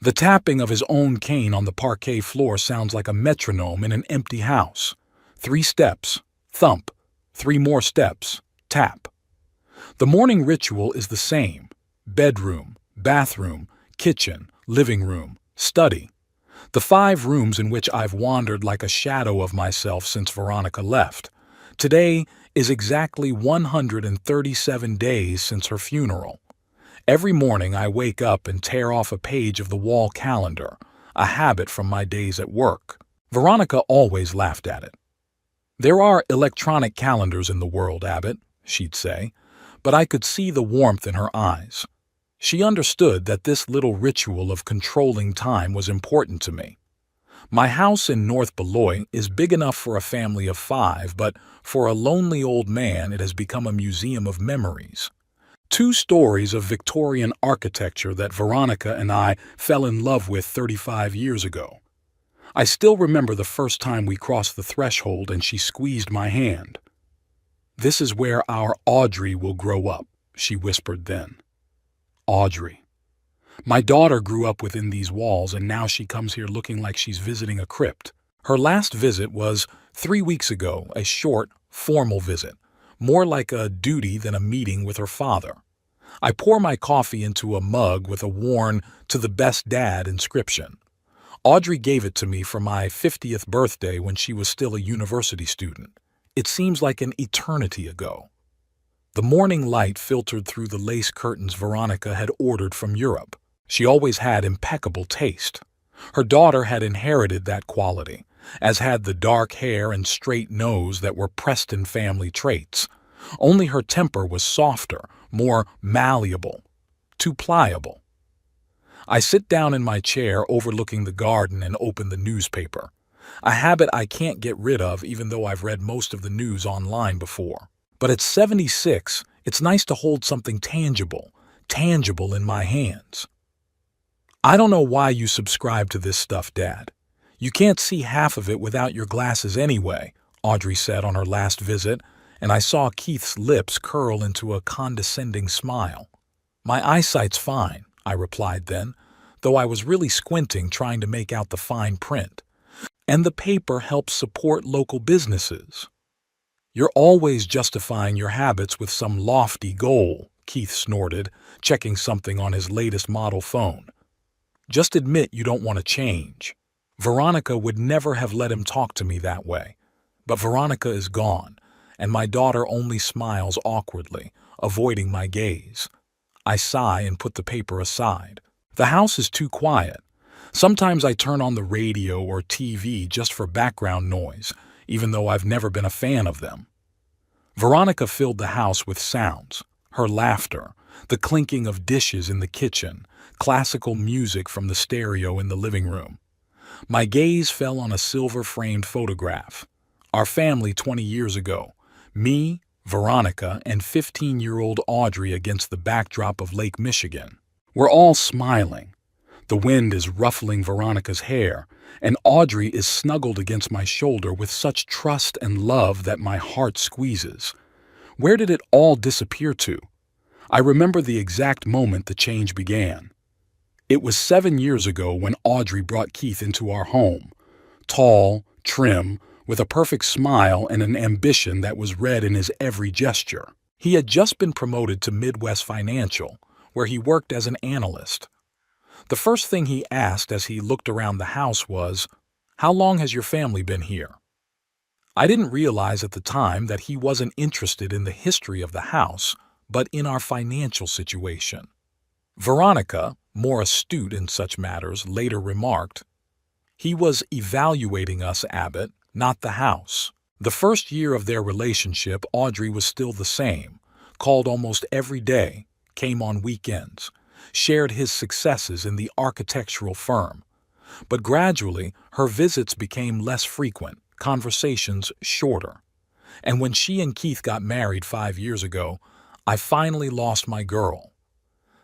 The tapping of his own cane on the parquet floor sounds like a metronome in an empty house. 3 steps, thump, 3 more steps, tap. The morning ritual is the same. Bedroom, bathroom, kitchen, living room, study. The 5 rooms in which I've wandered like a shadow of myself since Veronica left. Today is exactly 137 days since her funeral. Every morning I wake up and tear off a page of the wall calendar, a habit from my days at work. Veronica always laughed at it. "There are electronic calendars in the world, Abbott," she'd say, but I could see the warmth in her eyes. She understood that this little ritual of controlling time was important to me. My house in North Beloit is big enough for a family of 5, but for a lonely old man it has become a museum of memories. 2 stories of Victorian architecture that Veronica and I fell in love with 35 years ago. I still remember the first time we crossed the threshold and she squeezed my hand. "This is where our Audrey will grow up," she whispered then. Audrey. My daughter grew up within these walls and now she comes here looking like she's visiting a crypt. Her last visit was 3 weeks ago, a short, formal visit, more like a duty than a meeting with her father. I pour my coffee into a mug with a worn "To the Best Dad" inscription. Audrey gave it to me for my 50th birthday when she was still a university student. It seems like an eternity ago. The morning light filtered through the lace curtains Veronica had ordered from Europe. She always had impeccable taste. Her daughter had inherited that quality, as had the dark hair and straight nose that were Preston family traits. Only her temper was softer, more malleable, too pliable. I sit down in my chair overlooking the garden and open the newspaper, a habit I can't get rid of even though I've read most of the news online before. But at 76, it's nice to hold something tangible in my hands. "I don't know why you subscribe to this stuff, Dad. You can't see half of it without your glasses anyway," Audrey said on her last visit, and I saw Keith's lips curl into a condescending smile. "My eyesight's fine," I replied then, though I was really squinting trying to make out the fine print. "And the paper helps support local businesses." "You're always justifying your habits with some lofty goal," Keith snorted, checking something on his latest model phone. "Just admit you don't want to change." Veronica would never have let him talk to me that way. But Veronica is gone, and my daughter only smiles awkwardly, avoiding my gaze. I sigh and put the paper aside. The house is too quiet. Sometimes I turn on the radio or TV just for background noise, even though I've never been a fan of them. Veronica filled the house with sounds. Her laughter, the clinking of dishes in the kitchen, classical music from the stereo in the living room. My gaze fell on a silver-framed photograph. Our family 20 years ago. Me, Veronica, and 15-year-old Audrey against the backdrop of Lake Michigan. We're all smiling. The wind is ruffling Veronica's hair, and Audrey is snuggled against my shoulder with such trust and love that my heart squeezes. Where did it all disappear to? I remember the exact moment the change began. It was 7 years ago when Audrey brought Keith into our home. Tall, trim, with a perfect smile and an ambition that was read in his every gesture. He had just been promoted to Midwest Financial, where he worked as an analyst. The first thing he asked as he looked around the house was, "How long has your family been here?" I didn't realize at the time that he wasn't interested in the history of the house, but in our financial situation. Veronica, more astute in such matters, later remarked, "He was evaluating us, Abbott, not the house." The first year of their relationship, Audrey was still the same, called almost every day, came on weekends, shared his successes in the architectural firm. But gradually, her visits became less frequent, conversations shorter. And when she and Keith got married 5 years ago, I finally lost my girl.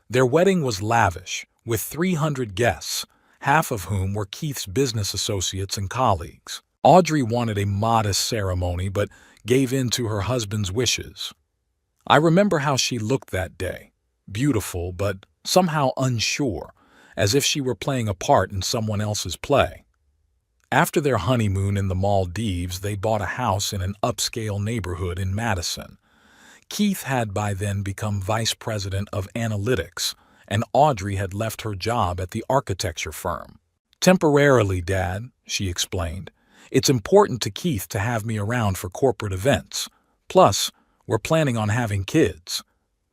Their wedding was lavish, with 300 guests, half of whom were Keith's business associates and colleagues. Audrey wanted a modest ceremony but gave in to her husband's wishes. I remember how she looked that day, beautiful but somehow unsure, as if she were playing a part in someone else's play. After their honeymoon in the Maldives, they bought a house in an upscale neighborhood in Madison. Keith had by then become vice president of analytics, and Audrey had left her job at the architecture firm. "Temporarily, Dad," she explained. "It's important to Keith to have me around for corporate events. Plus, we're planning on having kids."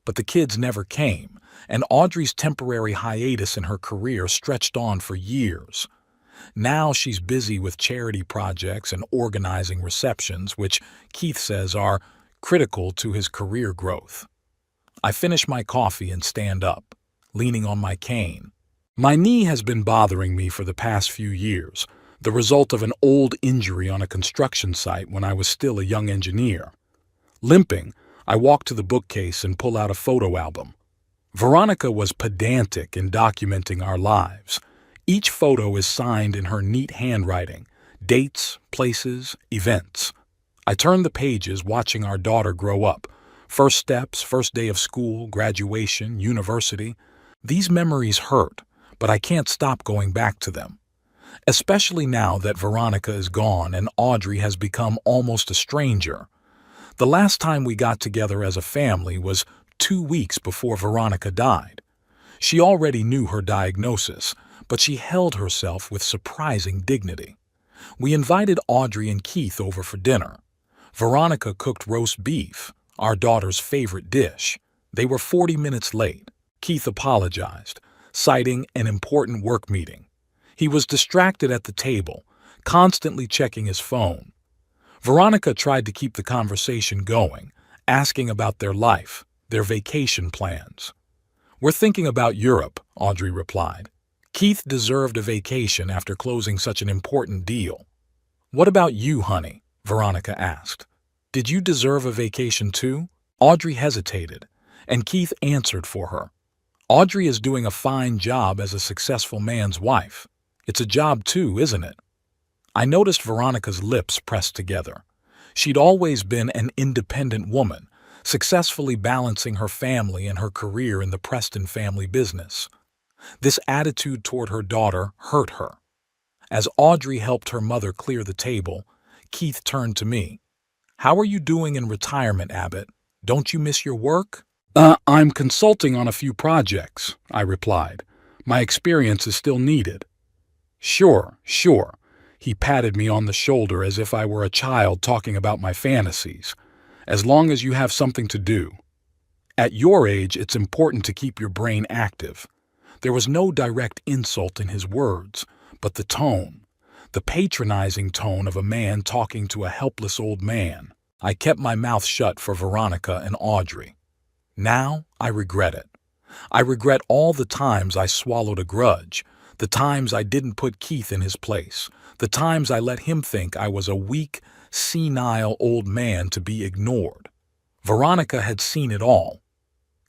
But the kids never came, and Audrey's temporary hiatus in her career stretched on for years. Now she's busy with charity projects and organizing receptions, which Keith says are critical to his career growth. I finish my coffee and stand up, leaning on my cane. My knee has been bothering me for the past few years, the result of an old injury on a construction site when I was still a young engineer. Limping, I walk to the bookcase and pull out a photo album. Veronica was pedantic in documenting our lives. Each photo is signed in her neat handwriting, dates, places, events. I turn the pages watching our daughter grow up. First steps, first day of school, graduation, university. These memories hurt, but I can't stop going back to them. Especially now that Veronica is gone and Audrey has become almost a stranger. The last time we got together as a family was 2 weeks before Veronica died. She already knew her diagnosis, but she held herself with surprising dignity. We invited Audrey and Keith over for dinner. Veronica cooked roast beef, our daughter's favorite dish. They were 40 minutes late. Keith apologized, citing an important work meeting. He was distracted at the table, constantly checking his phone. Veronica tried to keep the conversation going, asking about their life, their vacation plans. "We're thinking about Europe," Audrey replied. Keith deserved a vacation after closing such an important deal. "What about you, honey?" Veronica asked. "Did you deserve a vacation too?" Audrey hesitated, and Keith answered for her. "Audrey is doing a fine job as a successful man's wife. It's a job too, isn't it?" I noticed Veronica's lips pressed together. She'd always been an independent woman, successfully balancing her family and her career in the Preston family business. This attitude toward her daughter hurt her. As Audrey helped her mother clear the table, Keith turned to me. "How are you doing in retirement, Abbott? Don't you miss your work?" I'm consulting on a few projects," I replied. "My experience is still needed." Sure. He patted me on the shoulder as if I were a child talking about my fantasies. "As long as you have something to do. At your age, it's important to keep your brain active." There was no direct insult in his words, but the tone, the patronizing tone of a man talking to a helpless old man. I kept my mouth shut for Veronica and Audrey. Now I regret it. I regret all the times I swallowed a grudge, the times I didn't put Keith in his place, the times I let him think I was a weak, senile old man to be ignored. Veronica had seen it all.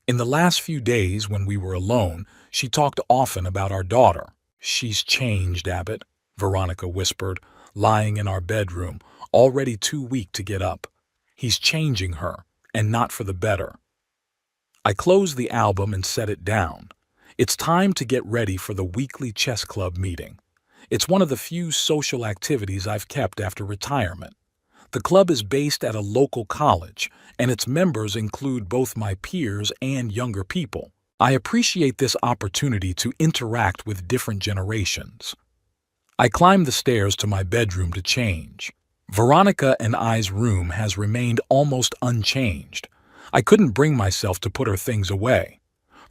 In the last few days when we were alone, she talked often about our daughter. "She's changed, Abbott," Veronica whispered, lying in our bedroom, already too weak to get up. "He's changing her, and not for the better." I closed the album and set it down. It's time to get ready for the weekly chess club meeting. It's one of the few social activities I've kept after retirement. The club is based at a local college, and its members include both my peers and younger people. I appreciate this opportunity to interact with different generations. I climbed the stairs to my bedroom to change. Veronica and I's room has remained almost unchanged. I couldn't bring myself to put her things away.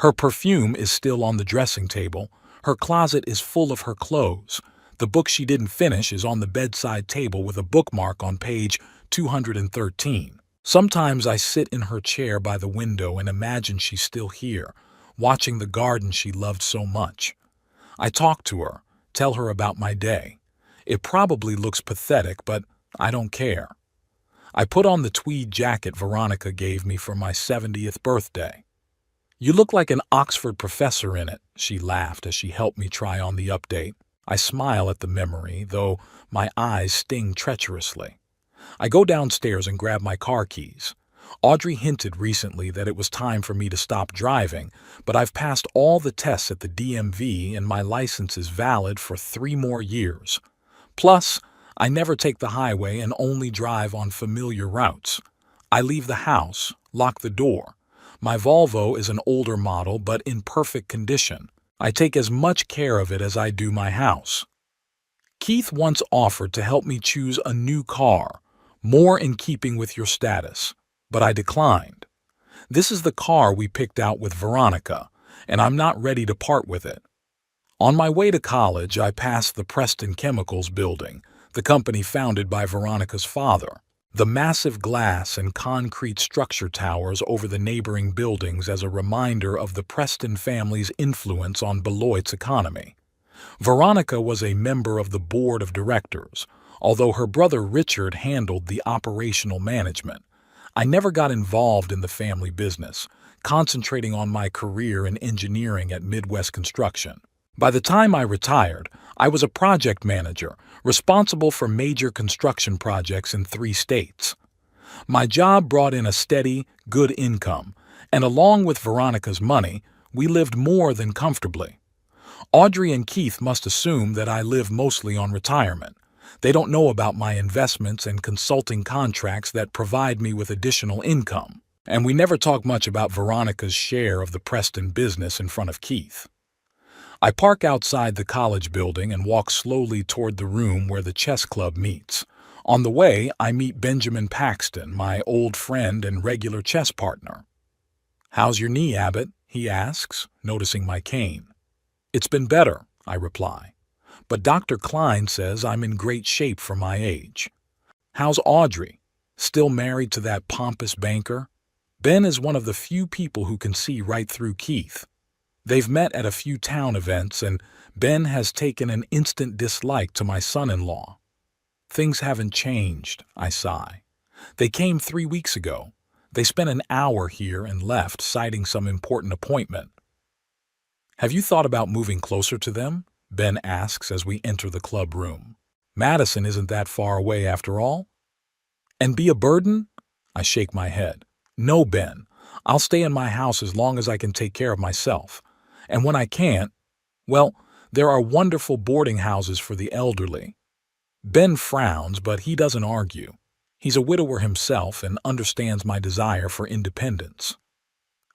Her perfume is still on the dressing table. Her closet is full of her clothes. The book she didn't finish is on the bedside table with a bookmark on page 213. Sometimes I sit in her chair by the window and imagine she's still here, watching the garden she loved so much. I talk to her, tell her about my day. It probably looks pathetic, but I don't care. I put on the tweed jacket Veronica gave me for my 70th birthday. "You look like an Oxford professor in it," she laughed as she helped me try on the update. I smile at the memory, though my eyes sting treacherously. I go downstairs and grab my car keys. Audrey hinted recently that it was time for me to stop driving, but I've passed all the tests at the DMV and my license is valid for 3 more years. Plus, I never take the highway and only drive on familiar routes. I leave the house, lock the door. My Volvo is an older model but in perfect condition. I take as much care of it as I do my house. Keith once offered to help me choose a new car, more in keeping with your status, but I declined. This is the car we picked out with Veronica, and I'm not ready to part with it. On my way to college, I passed the Preston Chemicals building, the company founded by Veronica's father. The massive glass and concrete structure towers over the neighboring buildings as a reminder of the Preston family's influence on Beloit's economy. Veronica was a member of the board of directors, although her brother Richard handled the operational management. I never got involved in the family business, concentrating on my career in engineering at Midwest Construction. By the time I retired, I was a project manager, responsible for major construction projects in 3 states. My job brought in a steady, good income, and along with Veronica's money, we lived more than comfortably. Audrey and Keith must assume that I live mostly on retirement. They don't know about my investments and consulting contracts that provide me with additional income. And we never talk much about Veronica's share of the Preston business in front of Keith. I park outside the college building and walk slowly toward the room where the chess club meets. On the way, I meet Benjamin Paxton, my old friend and regular chess partner. "How's your knee, Abbott?" he asks, noticing my cane. "It's been better," I reply. "But Dr. Klein says I'm in great shape for my age." "How's Audrey? Still married to that pompous banker?" Ben is one of the few people who can see right through Keith. They've met at a few town events, and Ben has taken an instant dislike to my son-in-law. "Things haven't changed," I sigh. "They came 3 weeks ago. They spent an hour here and left, citing some important appointment." "Have you thought about moving closer to them?" Ben asks as we enter the club room. "Madison isn't that far away after all." "And be a burden?" I shake my head. "No, Ben. I'll stay in my house as long as I can take care of myself. And when I can't, well, there are wonderful boarding houses for the elderly." Ben frowns, but he doesn't argue. He's a widower himself and understands my desire for independence.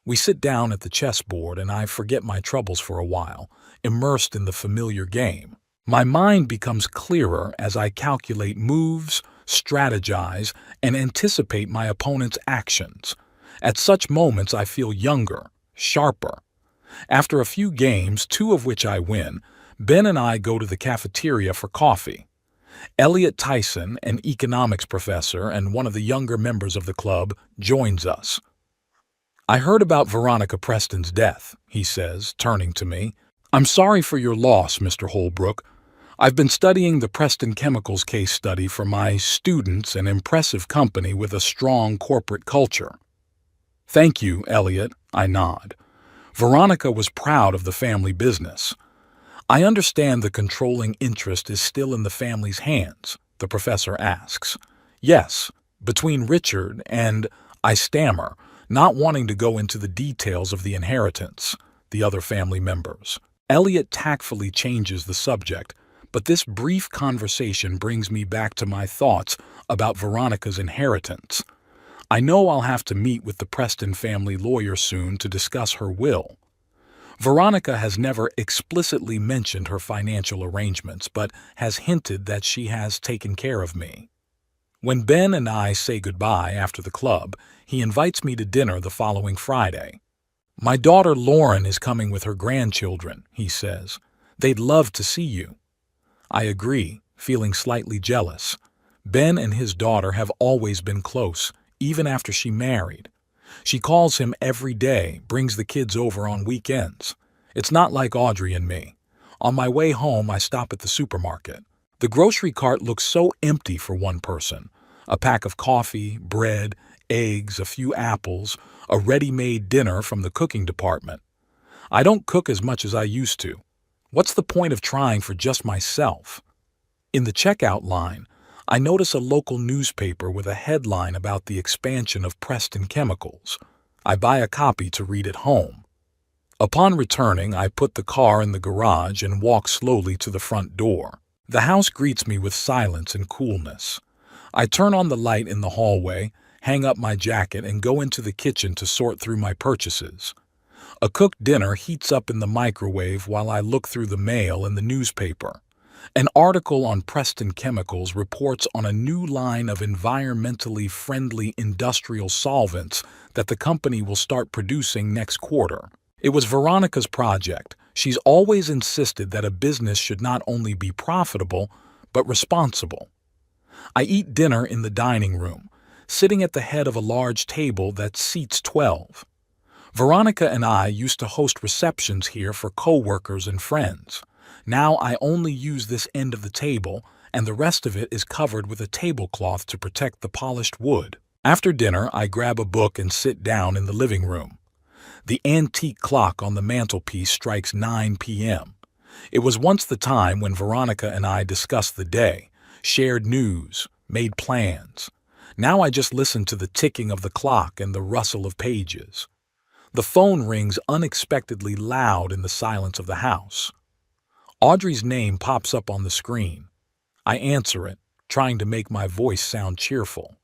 We sit down at the chessboard and I forget my troubles for a while, immersed in the familiar game. My mind becomes clearer as I calculate moves, strategize, and anticipate my opponent's actions. At such moments I feel younger, sharper. After a few games, 2 of which I win, Ben and I go to the cafeteria for coffee. Elliot Tyson, an economics professor and one of the younger members of the club, joins us. "I heard about Veronica Preston's death," he says, turning to me. "I'm sorry for your loss, Mr. Holbrook. I've been studying the Preston Chemicals case study for my students, an impressive company with a strong corporate culture." "Thank you, Elliot," I nod. Veronica was proud of the family business. "I understand the controlling interest is still in the family's hands," the professor asks. "Yes, between Richard and," I stammer, not wanting to go into the details of the inheritance, "the other family members." Elliot tactfully changes the subject, but this brief conversation brings me back to my thoughts about Veronica's inheritance. I know I'll have to meet with the Preston family lawyer soon to discuss her will. Veronica has never explicitly mentioned her financial arrangements, but has hinted that she has taken care of me. When Ben and I say goodbye after the club, he invites me to dinner the following Friday. "My daughter Lauren is coming with her grandchildren," he says. "They'd love to see you." I agree, feeling slightly jealous. Ben and his daughter have always been close, even after she married. She calls him every day, brings the kids over on weekends. It's not like Audrey and me. On my way home, I stop at the supermarket. The grocery cart looks so empty for one person. A pack of coffee, bread, eggs, a few apples, a ready-made dinner from the cooking department. I don't cook as much as I used to. What's the point of trying for just myself? In the checkout line, I notice a local newspaper with a headline about the expansion of Preston Chemicals. I buy a copy to read at home. Upon returning, I put the car in the garage and walk slowly to the front door. The house greets me with silence and coolness. I turn on the light in the hallway, hang up my jacket, and go into the kitchen to sort through my purchases. A cooked dinner heats up in the microwave while I look through the mail and the newspaper. An article on Preston Chemicals reports on a new line of environmentally friendly industrial solvents that the company will start producing next quarter. It was Veronica's project. She's always insisted that a business should not only be profitable, but responsible. I eat dinner in the dining room, sitting at the head of a large table that seats 12. Veronica and I used to host receptions here for co-workers and friends. Now I only use this end of the table, and the rest of it is covered with a tablecloth to protect the polished wood. After dinner, I grab a book and sit down in the living room. The antique clock on the mantelpiece strikes 9 p.m. It was once the time when Veronica and I discussed the day, shared news, made plans. Now I just listen to the ticking of the clock and the rustle of pages. The phone rings unexpectedly loud in the silence of the house. Audrey's name pops up on the screen. I answer it, trying to make my voice sound cheerful.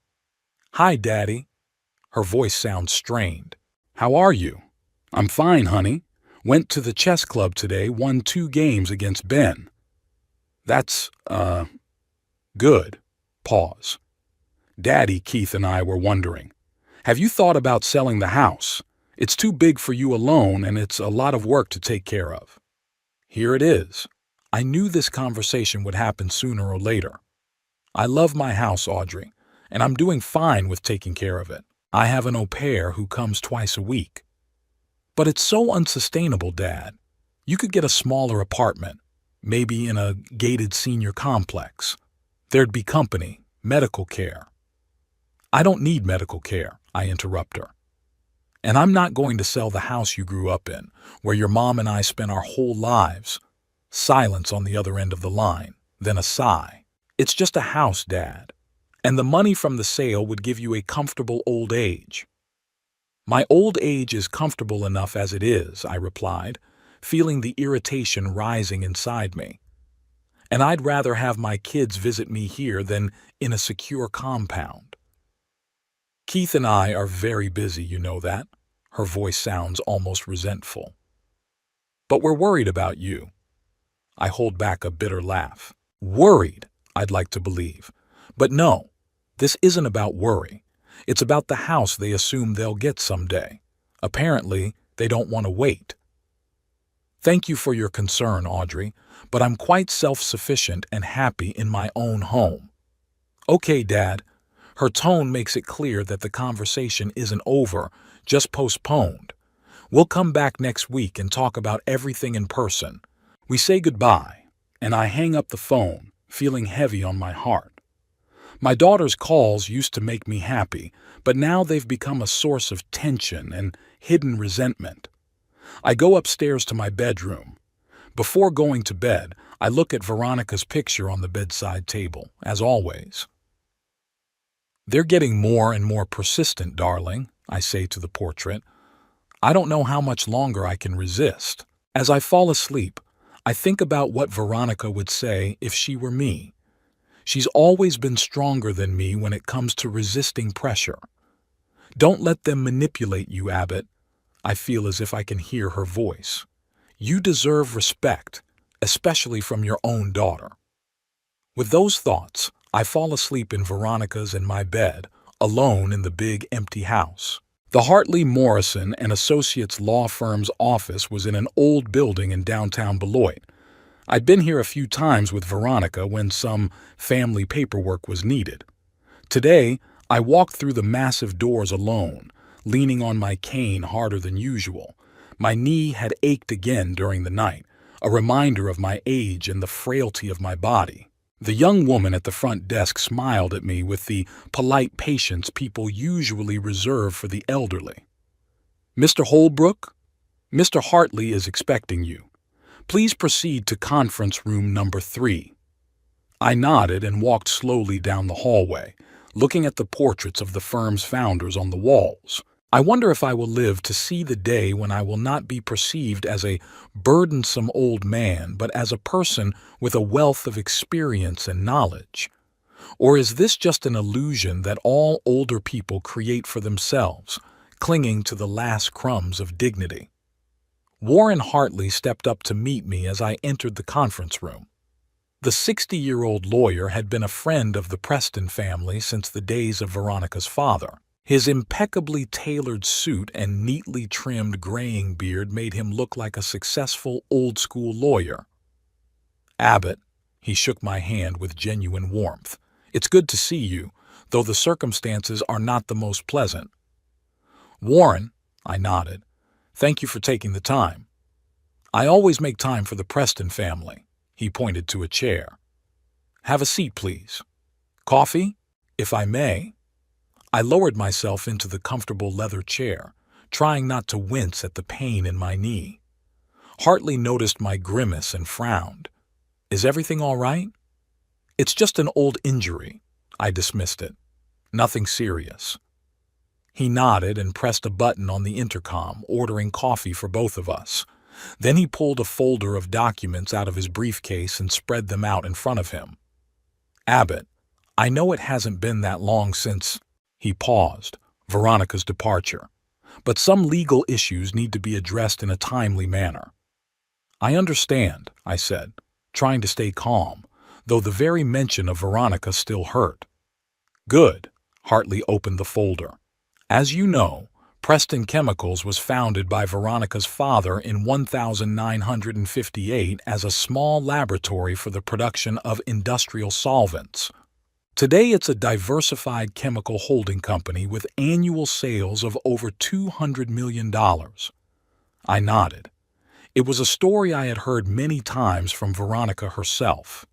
"Hi, Daddy." Her voice sounds strained. "How are you?" "I'm fine, honey. Went to the chess club today, won 2 games against Ben." "That's, good." Pause. "Daddy," Keith and I were wondering, "have you thought about selling the house? It's too big for you alone, and it's a lot of work to take care of." Here it is. I knew this conversation would happen sooner or later. "I love my house, Audrey, and I'm doing fine with taking care of it. I have an au pair who comes twice a week." "But it's so unsustainable, Dad. You could get a smaller apartment, maybe in a gated senior complex. There'd be company, medical care." "I don't need medical care," I interrupt her. "And I'm not going to sell the house you grew up in, where your mom and I spent our whole lives." Silence on the other end of the line, then a sigh. "It's just a house, Dad, and the money from the sale would give you a comfortable old age." "My old age is comfortable enough as it is," I replied, feeling the irritation rising inside me. "And I'd rather have my kids visit me here than in a secure compound." "Keith and I are very busy, you know that." Her voice sounds almost resentful. "But we're worried about you." I hold back a bitter laugh. "Worried," I'd like to believe. But no, this isn't about worry. It's about the house they assume they'll get someday. Apparently, they don't want to wait. "Thank you for your concern, Audrey, but I'm quite self-sufficient and happy in my own home." "Okay, Dad." Her tone makes it clear that the conversation isn't over, just postponed. "We'll come back next week and talk about everything in person." We say goodbye, and I hang up the phone, feeling heavy on my heart. My daughter's calls used to make me happy, but now they've become a source of tension and hidden resentment. I go upstairs to my bedroom. Before going to bed, I look at Veronica's picture on the bedside table, as always. "They're getting more and more persistent, darling," I say to the portrait. "I don't know how much longer I can resist." As I fall asleep, I think about what Veronica would say if she were me. She's always been stronger than me when it comes to resisting pressure. "Don't let them manipulate you, Abbott." I feel as if I can hear her voice. "You deserve respect, especially from your own daughter." With those thoughts, I fall asleep in Veronica's and my bed, alone in the big empty house. The Hartley, Morrison and Associates law firm's office was in an old building in downtown Beloit. I'd been here a few times with Veronica when some family paperwork was needed. Today, I walked through the massive doors alone, leaning on my cane harder than usual. My knee had ached again during the night, a reminder of my age and the frailty of my body. The young woman at the front desk smiled at me with the polite patience people usually reserve for the elderly. "Mr. Holbrook, Mr. Hartley is expecting you. Please proceed to conference room number 3. I nodded and walked slowly down the hallway, looking at the portraits of the firm's founders on the walls. I wonder if I will live to see the day when I will not be perceived as a burdensome old man, but as a person with a wealth of experience and knowledge. Or is this just an illusion that all older people create for themselves, clinging to the last crumbs of dignity? Warren Hartley stepped up to meet me as I entered the conference room. The 60-year-old lawyer had been a friend of the Preston family since the days of Veronica's father. His impeccably tailored suit and neatly trimmed graying beard made him look like a successful old-school lawyer. "Abbott," he shook my hand with genuine warmth. "It's good to see you, though the circumstances are not the most pleasant." "Warren," I nodded. "Thank you for taking the time." "I always make time for the Preston family." He pointed to a chair. "Have a seat, please." "Coffee, if I may?" I lowered myself into the comfortable leather chair, trying not to wince at the pain in my knee. Hartley noticed my grimace and frowned. "Is everything all right?" "It's just an old injury." I dismissed it. "Nothing serious." He nodded and pressed a button on the intercom, ordering coffee for both of us. Then he pulled a folder of documents out of his briefcase and spread them out in front of him. "Abbott, I know it hasn't been that long since—" He paused. "Veronica's departure. But some legal issues need to be addressed in a timely manner." "I understand," I said, trying to stay calm, though the very mention of Veronica still hurt. "Good." Hartley opened the folder. "As you know, Preston Chemicals was founded by Veronica's father in 1958 as a small laboratory for the production of industrial solvents. Today it's a diversified chemical holding company with annual sales of over $200 million. I nodded. It was a story I had heard many times from Veronica herself.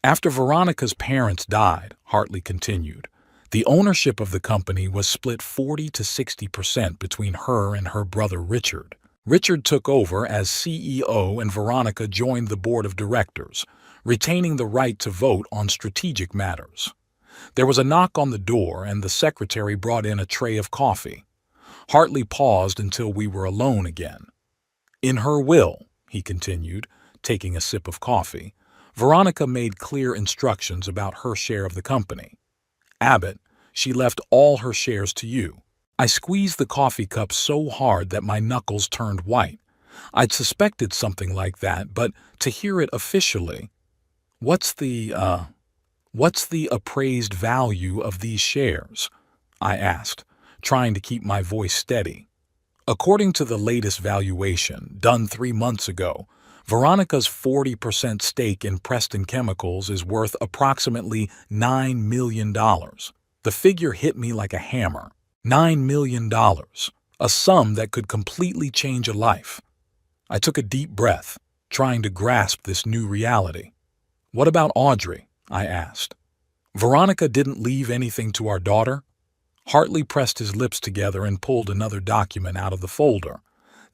"After Veronica's parents died," Hartley continued, "the ownership of the company was split 40 to 60% between her and her brother Richard. Richard took over as CEO and Veronica joined the board of directors, retaining the right to vote on strategic matters. There was a knock on the door and the secretary brought in a tray of coffee. Hartley paused until we were alone again. "In her will," he continued, taking a sip of coffee, "Veronica made clear instructions about her share of the company. Abbott, she left all her shares to you." I squeezed the coffee cup so hard that my knuckles turned white. I'd suspected something like that, but to hear it officially— What's the appraised value of these shares?" I asked, trying to keep my voice steady. "According to the latest valuation, done 3 months ago, Veronica's 40% stake in Preston Chemicals is worth approximately $9 million. The figure hit me like a hammer. $9 million, a sum that could completely change a life. I took a deep breath, trying to grasp this new reality. "What about Audrey?" I asked. "Veronica didn't leave anything to our daughter?" Hartley pressed his lips together and pulled another document out of the folder.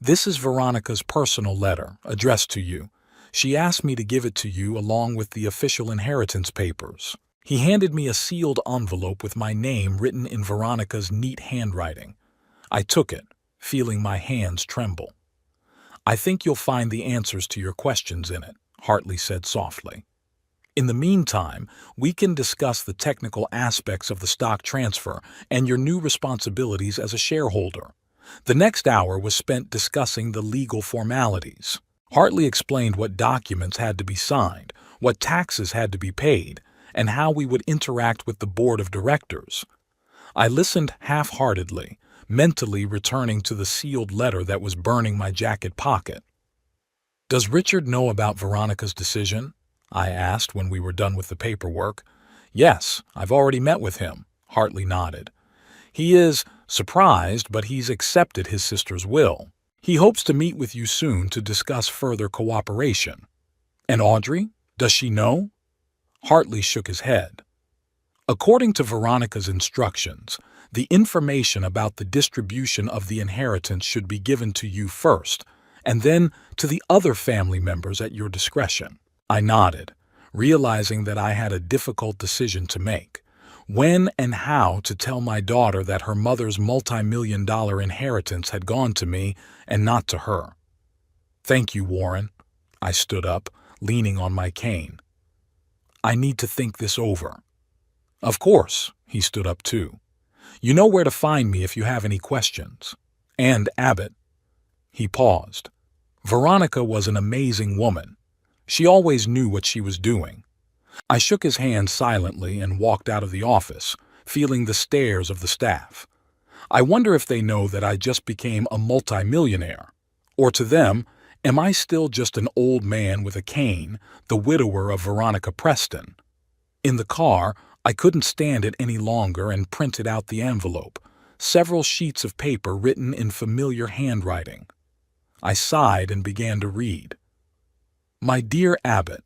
"This is Veronica's personal letter, addressed to you. She asked me to give it to you along with the official inheritance papers." He handed me a sealed envelope with my name written in Veronica's neat handwriting. I took it, feeling my hands tremble. "I think you'll find the answers to your questions in it," Hartley said softly. "In the meantime, we can discuss the technical aspects of the stock transfer and your new responsibilities as a shareholder." The next hour was spent discussing the legal formalities. Hartley explained what documents had to be signed, what taxes had to be paid, and how we would interact with the board of directors. I listened half-heartedly, mentally returning to the sealed letter that was burning my jacket pocket. "Does Richard know about Veronica's decision?" I asked when we were done with the paperwork. "Yes, I've already met with him," Hartley nodded. "He is surprised, but he's accepted his sister's will. He hopes to meet with you soon to discuss further cooperation." "And Audrey? Does she know?" Hartley shook his head. "According to Veronica's instructions, the information about the distribution of the inheritance should be given to you first, and then to the other family members at your discretion." I nodded. realizing that I had a difficult decision to make. When and how to tell my daughter that her mother's multi-million-dollar inheritance had gone to me and not to her. "Thank you, Warren." I stood up, leaning on my cane. "I need to think this over." "Of course." He stood up too. "You know where to find me if you have any questions. And Abbott." He paused. Veronica was an amazing woman. She always knew what she was doing. I shook his hand silently and walked out of the office, feeling the stares of the staff. I wonder if they know that I just became a multimillionaire. Or to them, am I still just an old man with a cane, the widower of Veronica Preston? In the car, I couldn't stand it any longer and printed out the envelope, several sheets of paper written in familiar handwriting. I sighed and began to read. "My dear Abbott,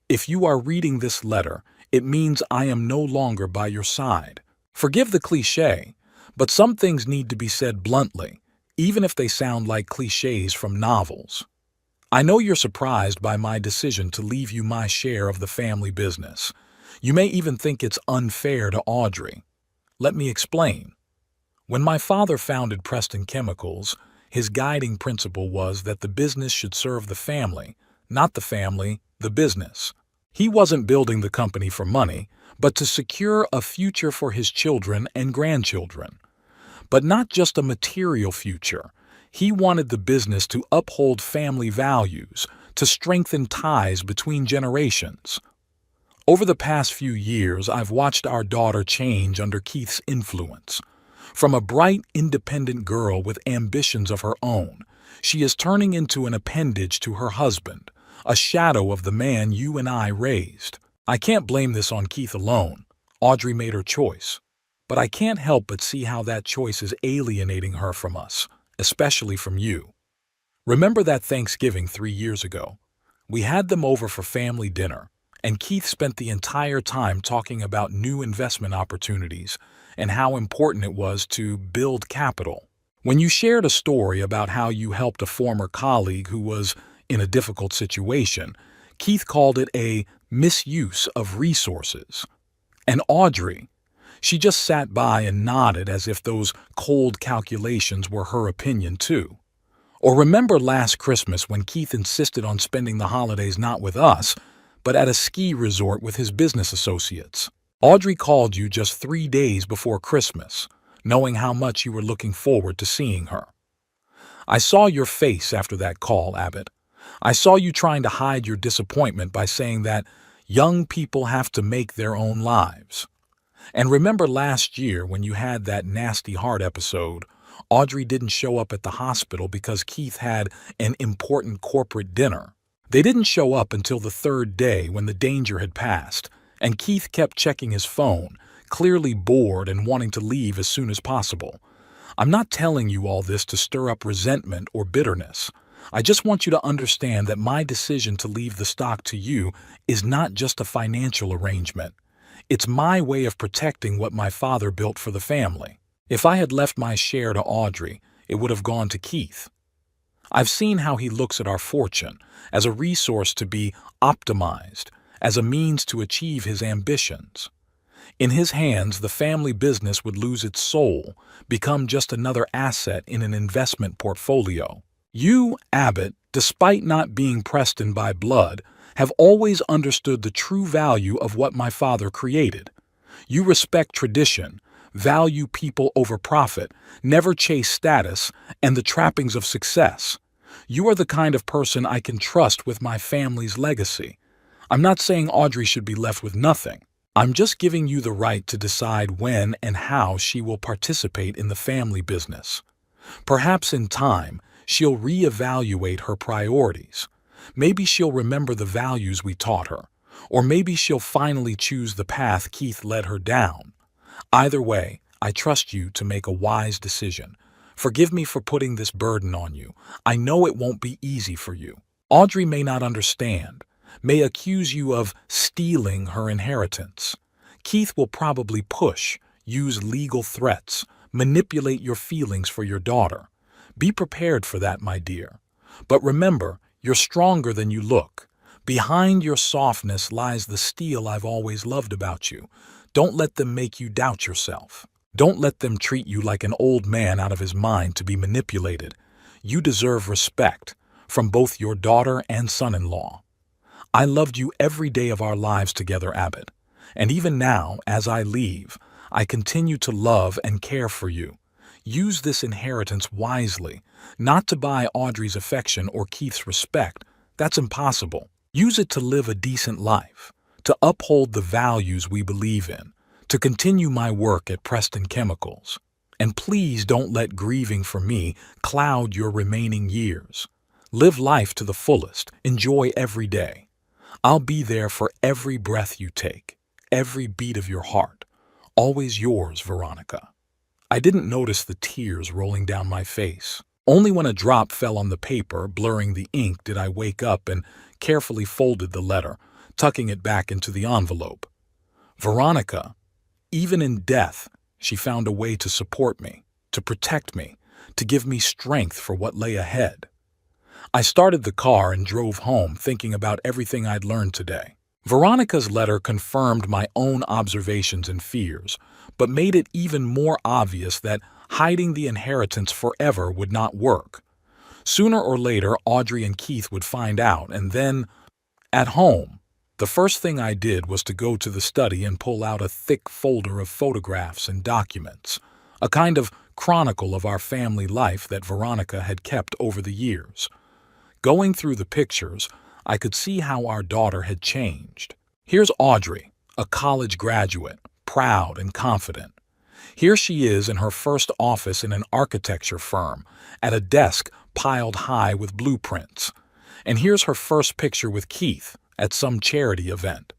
if you are reading this letter, it means I am no longer by your side. Forgive the cliché, but some things need to be said bluntly, even if they sound like clichés from novels. I know you're surprised by my decision to leave you my share of the family business. You may even think it's unfair to Audrey. Let me explain. When my father founded Preston Chemicals, his guiding principle was that the business should serve the family, not the family, the business. He wasn't building the company for money, but to secure a future for his children and grandchildren. But not just a material future. He wanted the business to uphold family values, to strengthen ties between generations. Over the past few years, I've watched our daughter change under Keith's influence. From a bright, independent girl with ambitions of her own, she is turning into an appendage to her husband, a shadow of the man you and I raised. I can't blame this on Keith alone. Audrey made her choice. But I can't help but see how that choice is alienating her from us, especially from you. Remember that Thanksgiving 3 years ago? We had them over for family dinner, and Keith spent the entire time talking about new investment opportunities and how important it was to build capital. When you shared a story about how you helped a former colleague who was in a difficult situation, Keith called it a misuse of resources. And Audrey, she just sat by and nodded as if those cold calculations were her opinion too. Or remember last Christmas when Keith insisted on spending the holidays not with us, but at a ski resort with his business associates. Audrey called you just 3 days before Christmas, knowing how much you were looking forward to seeing her. I saw your face after that call, Abbott. I saw you trying to hide your disappointment by saying that young people have to make their own lives. And remember last year when you had that nasty heart episode, Audrey didn't show up at the hospital because Keith had an important corporate dinner. They didn't show up until the 3rd day when the danger had passed, and Keith kept checking his phone, clearly bored and wanting to leave as soon as possible. I'm not telling you all this to stir up resentment or bitterness. I just want you to understand that my decision to leave the stock to you is not just a financial arrangement. It's my way of protecting what my father built for the family. If I had left my share to Audrey, it would have gone to Keith. I've seen how he looks at our fortune as a resource to be optimized, as a means to achieve his ambitions. In his hands, the family business would lose its soul, become just another asset in an investment portfolio. You, Abbott, despite not being Preston by blood, have always understood the true value of what my father created. You respect tradition, value people over profit, never chase status, and the trappings of success. You are the kind of person I can trust with my family's legacy. I'm not saying Audrey should be left with nothing. I'm just giving you the right to decide when and how she will participate in the family business. Perhaps in time, she'll reevaluate her priorities. Maybe she'll remember the values we taught her, or maybe she'll finally choose the path Keith led her down. Either way, I trust you to make a wise decision. Forgive me for putting this burden on you. I know it won't be easy for you. Audrey may not understand, may accuse you of stealing her inheritance. Keith will probably push, use legal threats, manipulate your feelings for your daughter. Be prepared for that, my dear. But remember, you're stronger than you look. Behind your softness lies the steel I've always loved about you. Don't let them make you doubt yourself. Don't let them treat you like an old man out of his mind to be manipulated. You deserve respect from both your daughter and son-in-law. I loved you every day of our lives together, Abbott. And even now, as I leave, I continue to love and care for you. Use this inheritance wisely, not to buy Audrey's affection or Keith's respect. That's impossible. Use it to live a decent life, to uphold the values we believe in, to continue my work at Preston Chemicals. And please don't let grieving for me cloud your remaining years. Live life to the fullest. Enjoy every day. I'll be there for every breath you take, every beat of your heart. Always yours, Veronica. I didn't notice the tears rolling down my face. Only when a drop fell on the paper, blurring the ink, did I wake up and carefully folded the letter, tucking it back into the envelope. Veronica, even in death, she found a way to support me, to protect me, to give me strength for what lay ahead. I started the car and drove home, thinking about everything I'd learned today. Veronica's letter confirmed my own observations and fears, but made it even more obvious that hiding the inheritance forever would not work. Sooner or later, Audrey and Keith would find out, and then, at home, the first thing I did was to go to the study and pull out a thick folder of photographs and documents, a kind of chronicle of our family life that Veronica had kept over the years. Going through the pictures, I could see how our daughter had changed. Here's Audrey, a college graduate, proud and confident. Here she is in her first office in an architecture firm, at a desk piled high with blueprints. And here's her first picture with Keith at some charity event.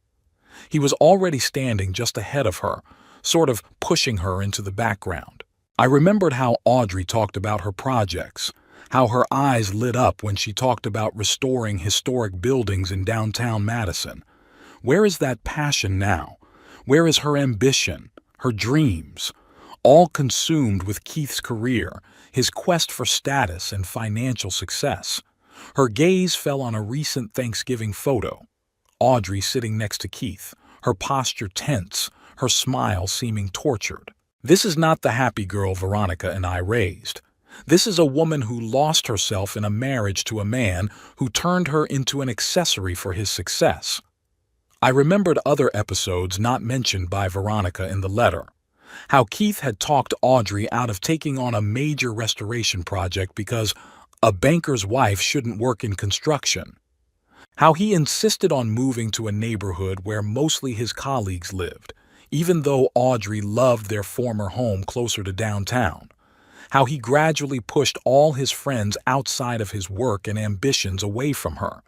He was already standing just ahead of her, sort of pushing her into the background. I remembered how Audrey talked about her projects, how her eyes lit up when she talked about restoring historic buildings in downtown Madison. Where is that passion now? Where is her ambition, her dreams? All consumed with Keith's career, his quest for status and financial success. Her gaze fell on a recent Thanksgiving photo. Audrey sitting next to Keith, her posture tense, her smile seeming tortured. This is not the happy girl Veronica and I raised. This is a woman who lost herself in a marriage to a man who turned her into an accessory for his success. I remembered other episodes not mentioned by Veronica in the letter. How Keith had talked Audrey out of taking on a major restoration project because a banker's wife shouldn't work in construction. How he insisted on moving to a neighborhood where mostly his colleagues lived, even though Audrey loved their former home closer to downtown. How he gradually pushed all his friends outside of his work and ambitions away from her,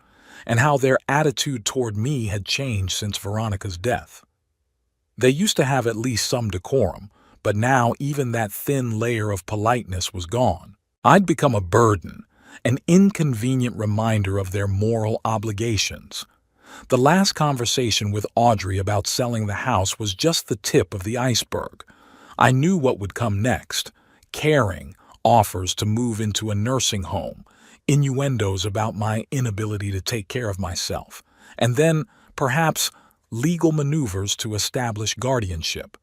and how their attitude toward me had changed since Veronica's death. They used to have at least some decorum, but now even that thin layer of politeness was gone. I'd become a burden, an inconvenient reminder of their moral obligations. The last conversation with Audrey about selling the house was just the tip of the iceberg. I knew what would come next: caring, offers to move into a nursing home, innuendos about my inability to take care of myself, and then, perhaps, legal maneuvers to establish guardianship.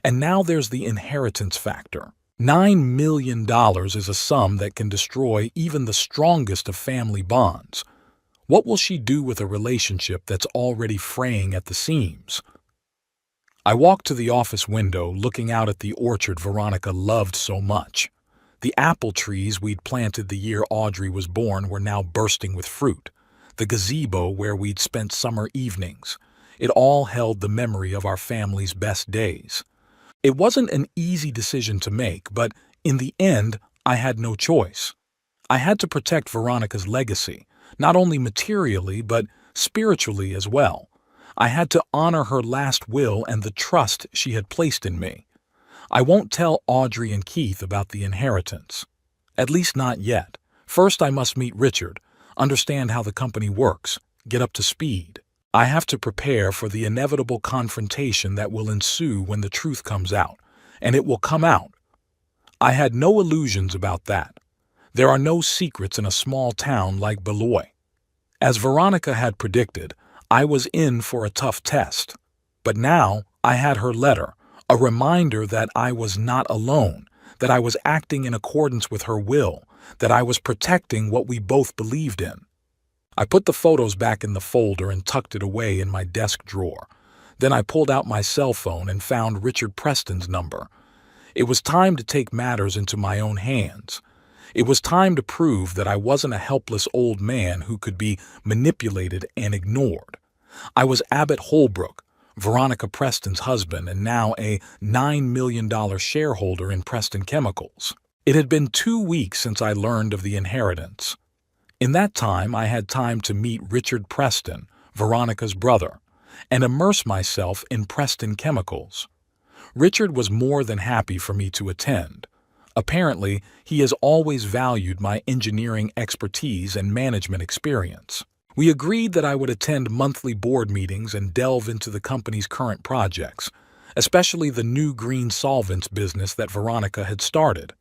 And now there's the inheritance factor. $9 million is a sum that can destroy even the strongest of family bonds. What will she do with a relationship that's already fraying at the seams? I walked to the office window, looking out at the orchard Veronica loved so much. The apple trees we'd planted the year Audrey was born were now bursting with fruit. The gazebo where we'd spent summer evenings. It all held the memory of our family's best days. It wasn't an easy decision to make, but in the end, I had no choice. I had to protect Veronica's legacy, not only materially, but spiritually as well. I had to honor her last will and the trust she had placed in me. I won't tell Audrey and Keith about the inheritance. At least not yet. First, I must meet Richard, understand how the company works, get up to speed. I have to prepare for the inevitable confrontation that will ensue when the truth comes out, and it will come out. I had no illusions about that. There are no secrets in a small town like Beloit. As Veronica had predicted, I was in for a tough test. But now I had her letter, a reminder that I was not alone, that I was acting in accordance with her will, that I was protecting what we both believed in. I put the photos back in the folder and tucked it away in my desk drawer. Then I pulled out my cell phone and found Richard Preston's number. It was time to take matters into my own hands. It was time to prove that I wasn't a helpless old man who could be manipulated and ignored. I was Abbott Holbrook, Veronica Preston's husband, and now a $9 million shareholder in Preston Chemicals. It had been 2 weeks since I learned of the inheritance. In that time, I had time to meet Richard Preston, Veronica's brother, and immerse myself in Preston Chemicals. Richard was more than happy for me to attend. Apparently, he has always valued my engineering expertise and management experience. We agreed that I would attend monthly board meetings and delve into the company's current projects, especially the new green solvents business that Veronica had started.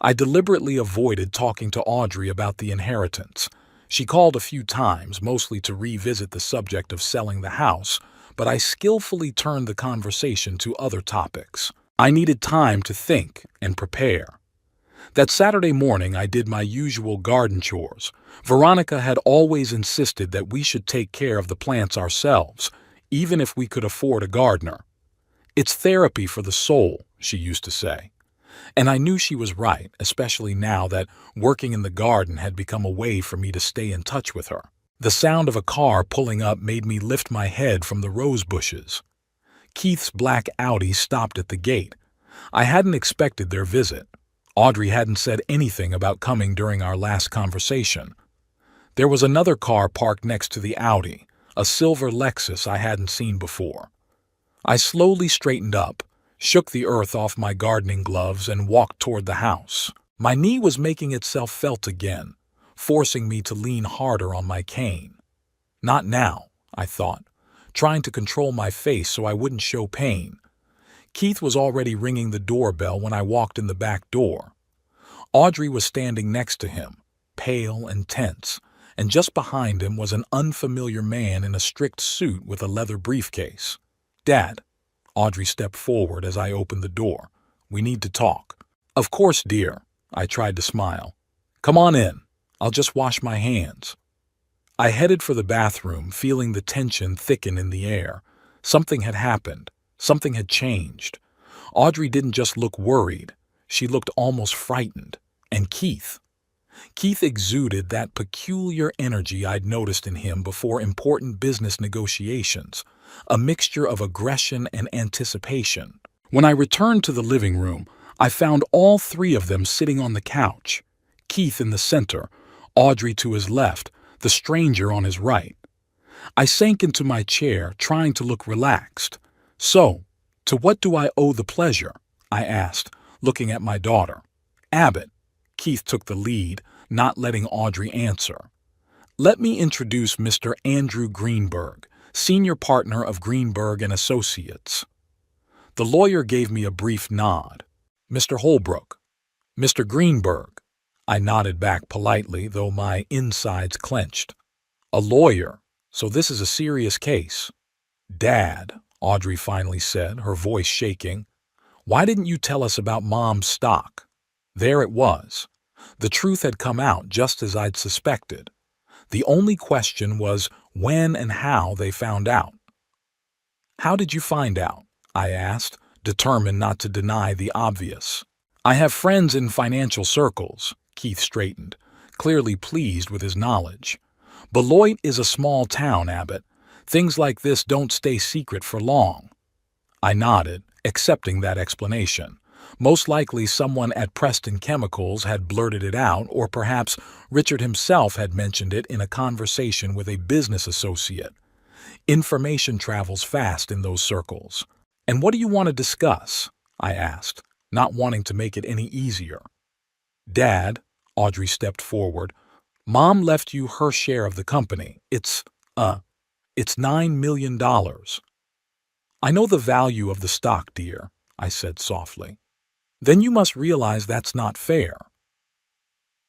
I deliberately avoided talking to Audrey about the inheritance. She called a few times, mostly to revisit the subject of selling the house, but I skillfully turned the conversation to other topics. I needed time to think and prepare. That Saturday morning, I did my usual garden chores. Veronica had always insisted that we should take care of the plants ourselves, even if we could afford a gardener. "It's therapy for the soul," she used to say. And I knew she was right, especially now that working in the garden had become a way for me to stay in touch with her. The sound of a car pulling up made me lift my head from the rose bushes. Keith's black Audi stopped at the gate. I hadn't expected their visit. Audrey hadn't said anything about coming during our last conversation. There was another car parked next to the Audi, a silver Lexus I hadn't seen before. I slowly straightened up, shook the earth off my gardening gloves, and walked toward the house. My knee was making itself felt again, forcing me to lean harder on my cane. Not now, I thought, trying to control my face so I wouldn't show pain. Keith was already ringing the doorbell when I walked in the back door. Audrey was standing next to him, pale and tense, and just behind him was an unfamiliar man in a strict suit with a leather briefcase. "Dad." Audrey stepped forward as I opened the door. "We need to talk." "Of course, dear." I tried to smile. "Come on in. I'll just wash my hands." I headed for the bathroom, feeling the tension thicken in the air. Something had happened. Something had changed. Audrey didn't just look worried. She looked almost frightened. And Keith. Keith exuded that peculiar energy I'd noticed in him before important business negotiations, a mixture of aggression and anticipation. When I returned to the living room, I found all three of them sitting on the couch, Keith in the center, Audrey to his left, the stranger on his right. I sank into my chair, trying to look relaxed. "So, to what do I owe the pleasure?" I asked, looking at my daughter. "Abbott." Keith took the lead, not letting Audrey answer. "Let me introduce Mr. Andrew Greenberg, senior partner of Greenberg and Associates." The lawyer gave me a brief nod. "Mr. Holbrook." "Mr. Greenberg." I nodded back politely, though my insides clenched. "A lawyer, so this is a serious case." "Dad," Audrey finally said, her voice shaking, "why didn't you tell us about Mom's stock?" There it was. The truth had come out just as I'd suspected. The only question was when and how they found out. "How did you find out?" I asked, determined not to deny the obvious. "I have friends in financial circles," Keith straightened, clearly pleased with his knowledge. "Beloit is a small town, Abbott. Things like this don't stay secret for long." I nodded, accepting that explanation. Most likely someone at Preston Chemicals had blurted it out, or perhaps Richard himself had mentioned it in a conversation with a business associate. Information travels fast in those circles. "And what do you want to discuss?" I asked, not wanting to make it any easier. "Dad," Audrey stepped forward, "Mom left you her share of the company. It's $9 million. "I know the value of the stock, dear," I said softly. "Then you must realize that's not fair."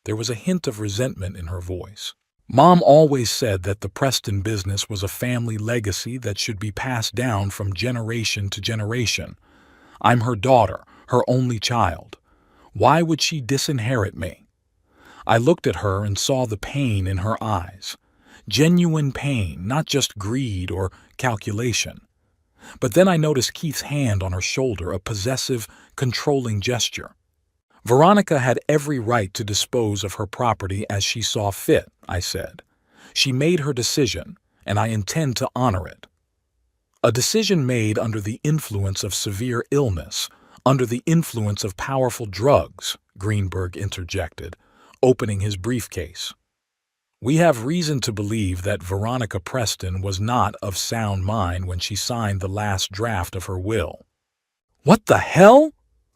There was a hint of resentment in her voice. Mom always said that the Preston business was a family legacy that should be passed down from generation to generation. I'm her daughter, her only child. Why would she disinherit me? I looked at her and saw the pain in her eyes. Genuine pain, not just greed or calculation. But then I noticed Keith's hand on her shoulder, a possessive, controlling gesture. Veronica had every right to dispose of her property as she saw fit, I said. She made her decision, and I intend to honor it. A decision made under the influence of severe illness, under the influence of powerful drugs, Greenberg interjected, opening his briefcase. We have reason to believe that Veronica Preston was not of sound mind when she signed the last draft of her will. What the hell?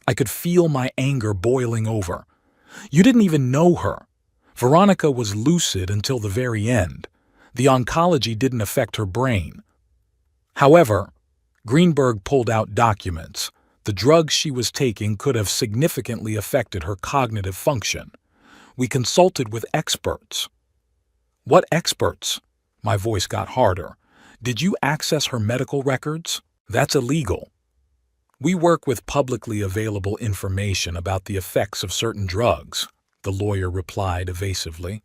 I could feel my anger boiling over. You didn't even know her. Veronica was lucid until the very end. The oncology didn't affect her brain. However, Greenberg pulled out documents. The drugs she was taking could have significantly affected her cognitive function. We consulted with experts. What experts? My voice got harder. Did you access her medical records? That's illegal. We work with publicly available information about the effects of certain drugs, the lawyer replied evasively.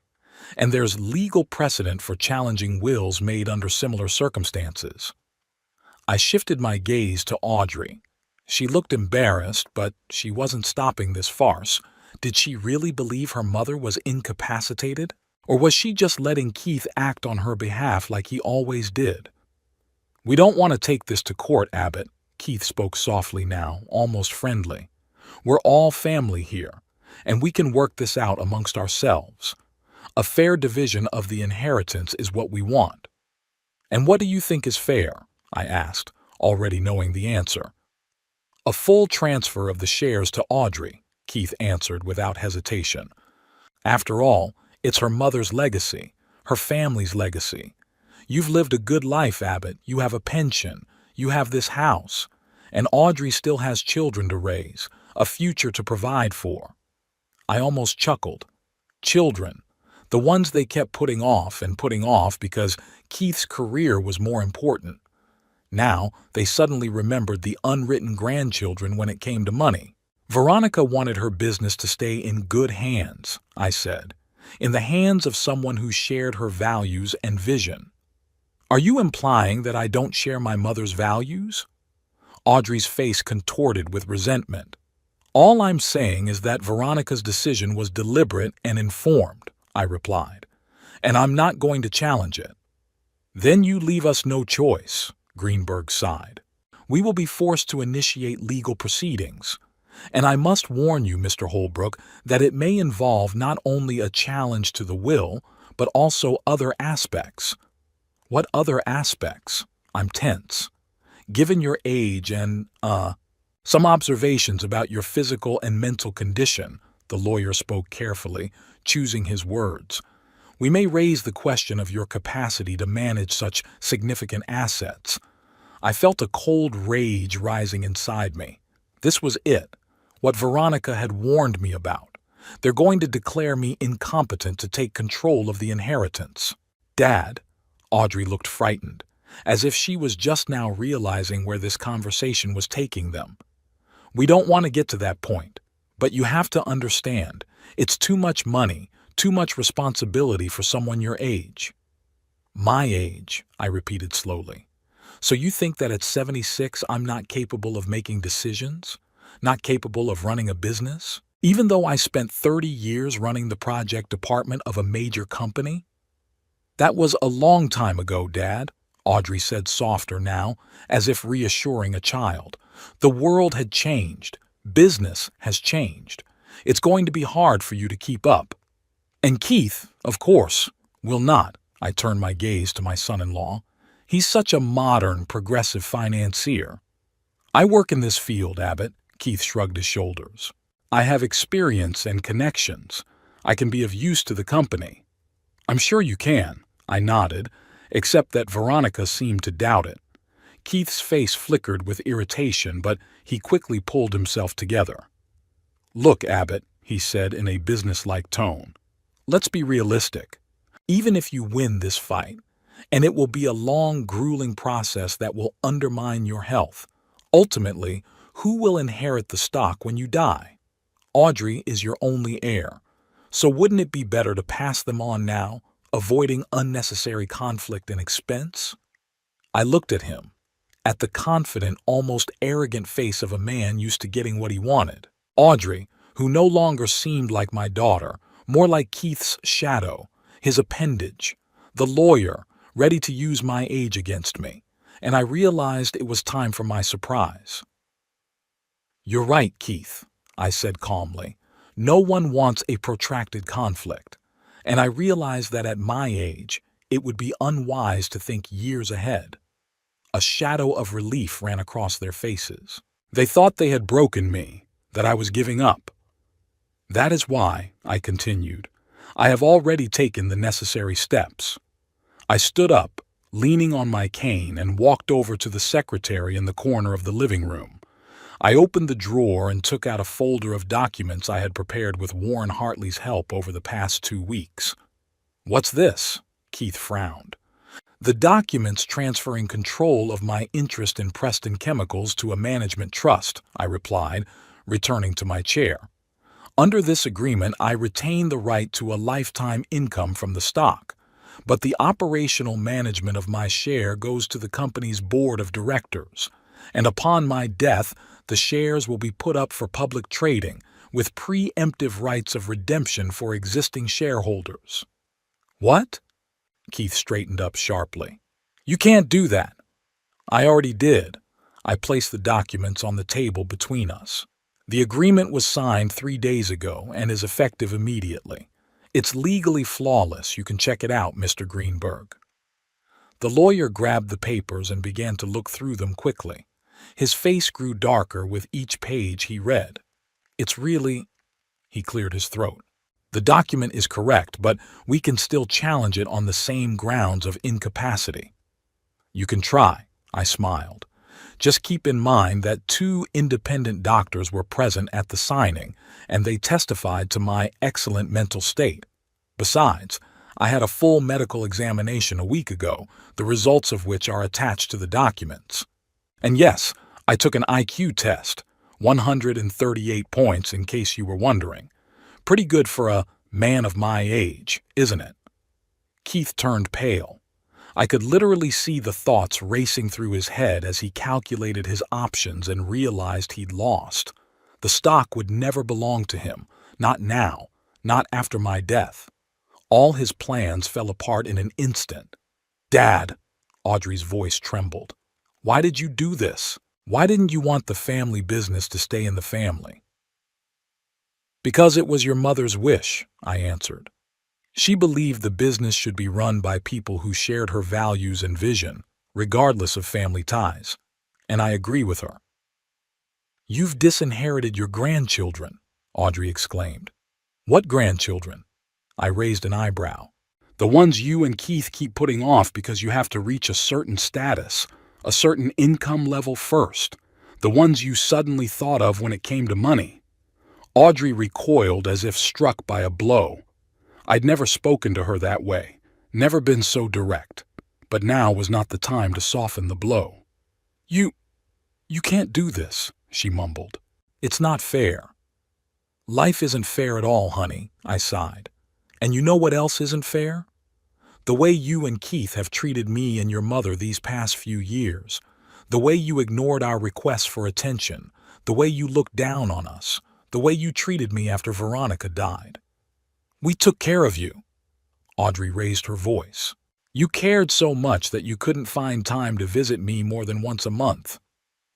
And there's legal precedent for challenging wills made under similar circumstances. I shifted my gaze to Audrey. She looked embarrassed, but she wasn't stopping this farce. Did she really believe her mother was incapacitated? Or was she just letting Keith act on her behalf like he always did? We don't want to take this to court, Abbott. Keith spoke softly now, almost friendly. We're all family here, and we can work this out amongst ourselves. A fair division of the inheritance is what we want. And what do you think is fair? I asked, already knowing the answer. A full transfer of the shares to Audrey, Keith answered without hesitation. After all, it's her mother's legacy, her family's legacy. You've lived a good life, Abbott. You have a pension. You have this house. And Audrey still has children to raise, a future to provide for. I almost chuckled. Children. The ones they kept putting off because Keith's career was more important. Now, they suddenly remembered the unwritten grandchildren when it came to money. Veronica wanted her business to stay in good hands, I said, in the hands of someone who shared her values and vision. Are you implying that I don't share my mother's values? Audrey's face contorted with resentment. All I'm saying is that Veronica's decision was deliberate and informed, I replied, and I'm not going to challenge it. Then you leave us no choice, Greenberg sighed. We will be forced to initiate legal proceedings. And I must warn you, Mr. Holbrook, that it may involve not only a challenge to the will, but also other aspects. What other aspects? I'm tense. Given your age and, some observations about your physical and mental condition, the lawyer spoke carefully, choosing his words. We may raise the question of your capacity to manage such significant assets. I felt a cold rage rising inside me. This was it, what Veronica had warned me about. They're going to declare me incompetent to take control of the inheritance. Dad, Audrey looked frightened, as if she was just now realizing where this conversation was taking them. We don't want to get to that point, but you have to understand, it's too much money, too much responsibility for someone your age. My age, I repeated slowly. So you think that at 76 I'm not capable of making decisions? Not capable of running a business? Even though I spent 30 years running the project department of a major company? That was a long time ago, Dad, Audrey said softer now, as if reassuring a child. The world had changed. Business has changed. It's going to be hard for you to keep up. And Keith, of course, will not. I turned my gaze to my son-in-law. He's such a modern, progressive financier. I work in this field, Abbott, Keith shrugged his shoulders. I have experience and connections. I can be of use to the company. I'm sure you can, I nodded, except that Veronica seemed to doubt it. Keith's face flickered with irritation, but he quickly pulled himself together. Look, Abbott, he said in a businesslike tone. Let's be realistic. even if you win this fight. And it will be a long, grueling process that will undermine your health. Ultimately, who will inherit the stock when you die? Audrey is your only heir. So wouldn't it be better to pass them on now, avoiding unnecessary conflict and expense? I looked at him, at the confident, almost arrogant face of a man used to getting what he wanted. Audrey, who no longer seemed like my daughter, more like Keith's shadow, his appendage, the lawyer, ready to use my age against me, and I realized it was time for my surprise. "You're right, Keith," I said calmly. "No one wants a protracted conflict, and I realized that at my age, it would be unwise to think years ahead." A shadow of relief ran across their faces. They thought they had broken me, that I was giving up. "That is why," I continued, "I have already taken the necessary steps." I stood up, leaning on my cane, and walked over to the secretary in the corner of the living room. I opened the drawer and took out a folder of documents I had prepared with Warren Hartley's help over the past 2 weeks. "What's this?" Keith frowned. "The documents transferring control of my interest in Preston Chemicals to a management trust," I replied, returning to my chair. "Under this agreement, I retain the right to a lifetime income from the stock, but the operational management of my share goes to the company's board of directors, and upon my death, the shares will be put up for public trading with preemptive rights of redemption for existing shareholders." "What?" Keith straightened up sharply. "You can't do that." "I already did." I placed the documents on the table between us. "The agreement was signed 3 days ago and is effective immediately. It's legally flawless. You can check it out, Mr. Greenberg." The lawyer grabbed the papers and began to look through them quickly. His face grew darker with each page he read. "It's really—" He cleared his throat. "The document is correct, but we can still challenge it on the same grounds of incapacity." "You can try," I smiled. "Just keep in mind that 2 independent doctors were present at the signing, and they testified to my excellent mental state. Besides, I had a full medical examination a week ago, the results of which are attached to the documents. And yes, I took an IQ test, 138 points in case you were wondering. Pretty good for a man of my age, isn't it?" Keith turned pale. I could literally see the thoughts racing through his head as he calculated his options and realized he'd lost. The stock would never belong to him, not now, not after my death. All his plans fell apart in an instant. "Dad," Audrey's voice trembled, "why did you do this? Why didn't you want the family business to stay in the family?" "Because it was your mother's wish," I answered. "She believed the business should be run by people who shared her values and vision, regardless of family ties. And I agree with her." "You've disinherited your grandchildren," Audrey exclaimed. "What grandchildren?" I raised an eyebrow. "The ones you and Keith keep putting off because you have to reach a certain status, a certain income level first. The ones you suddenly thought of when it came to money." Audrey recoiled as if struck by a blow. I'd never spoken to her that way, never been so direct, but now was not the time to soften the blow. You can't do this," she mumbled. "It's not fair." "Life isn't fair at all, honey," I sighed. "And you know what else isn't fair? The way you and Keith have treated me and your mother these past few years, the way you ignored our requests for attention, the way you looked down on us, the way you treated me after Veronica died. We took care of you." Audrey raised her voice. "You cared so much that you couldn't find time to visit me more than once a month.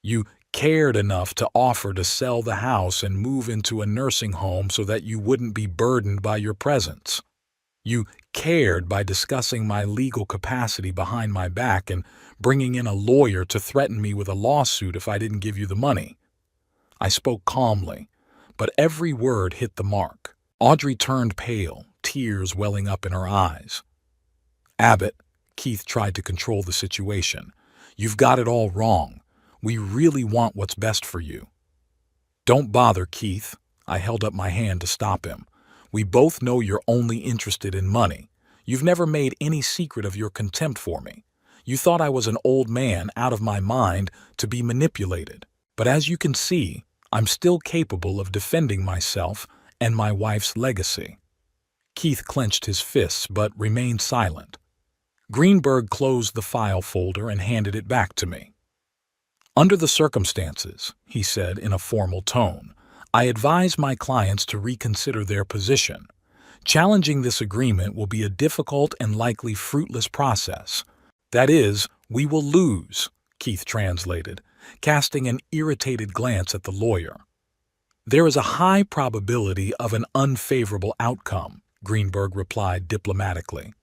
You cared enough to offer to sell the house and move into a nursing home so that you wouldn't be burdened by your presence. You cared by discussing my legal capacity behind my back and bringing in a lawyer to threaten me with a lawsuit if I didn't give you the money." I spoke calmly, but every word hit the mark. Audrey turned pale, tears welling up in her eyes. "Abbott," Keith tried to control the situation, "you've got it all wrong. We really want what's best for you." "Don't bother, Keith." I held up my hand to stop him. "We both know you're only interested in money. You've never made any secret of your contempt for me. You thought I was an old man out of my mind to be manipulated. But as you can see, I'm still capable of defending myself and my wife's legacy." Keith clenched his fists but remained silent. Greenberg closed the file folder and handed it back to me. "Under the circumstances," he said in a formal tone, "I advise my clients to reconsider their position. Challenging this agreement will be a difficult and likely fruitless process. That is, we will lose," Keith translated, casting an irritated glance at the lawyer. "There is a high probability of an unfavorable outcome," Greenberg replied diplomatically.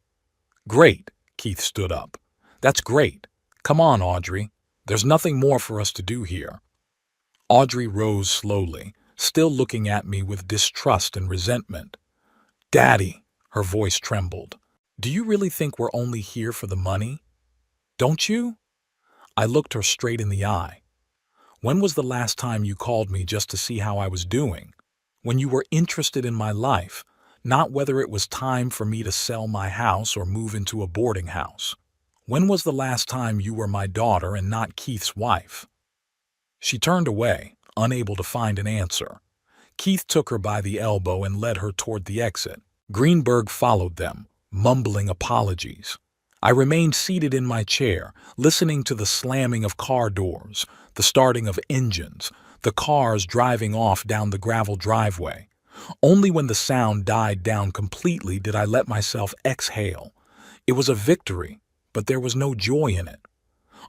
"Great," Keith stood up. "That's great. Come on, Audrey. There's nothing more for us to do here." Audrey rose slowly, still looking at me with distrust and resentment. "Daddy," her voice trembled, "do you really think we're only here for the money? Don't you?" I looked her straight in the eye. "When was the last time you called me just to see how I was doing? When you were interested in my life, not whether it was time for me to sell my house or move into a boarding house. When was the last time you were my daughter and not Keith's wife?" She turned away, unable to find an answer. Keith took her by the elbow and led her toward the exit. Greenberg followed them, mumbling apologies. I remained seated in my chair, listening to the slamming of car doors, the starting of engines, the cars driving off down the gravel driveway. Only when the sound died down completely did I let myself exhale. It was a victory, but there was no joy in it.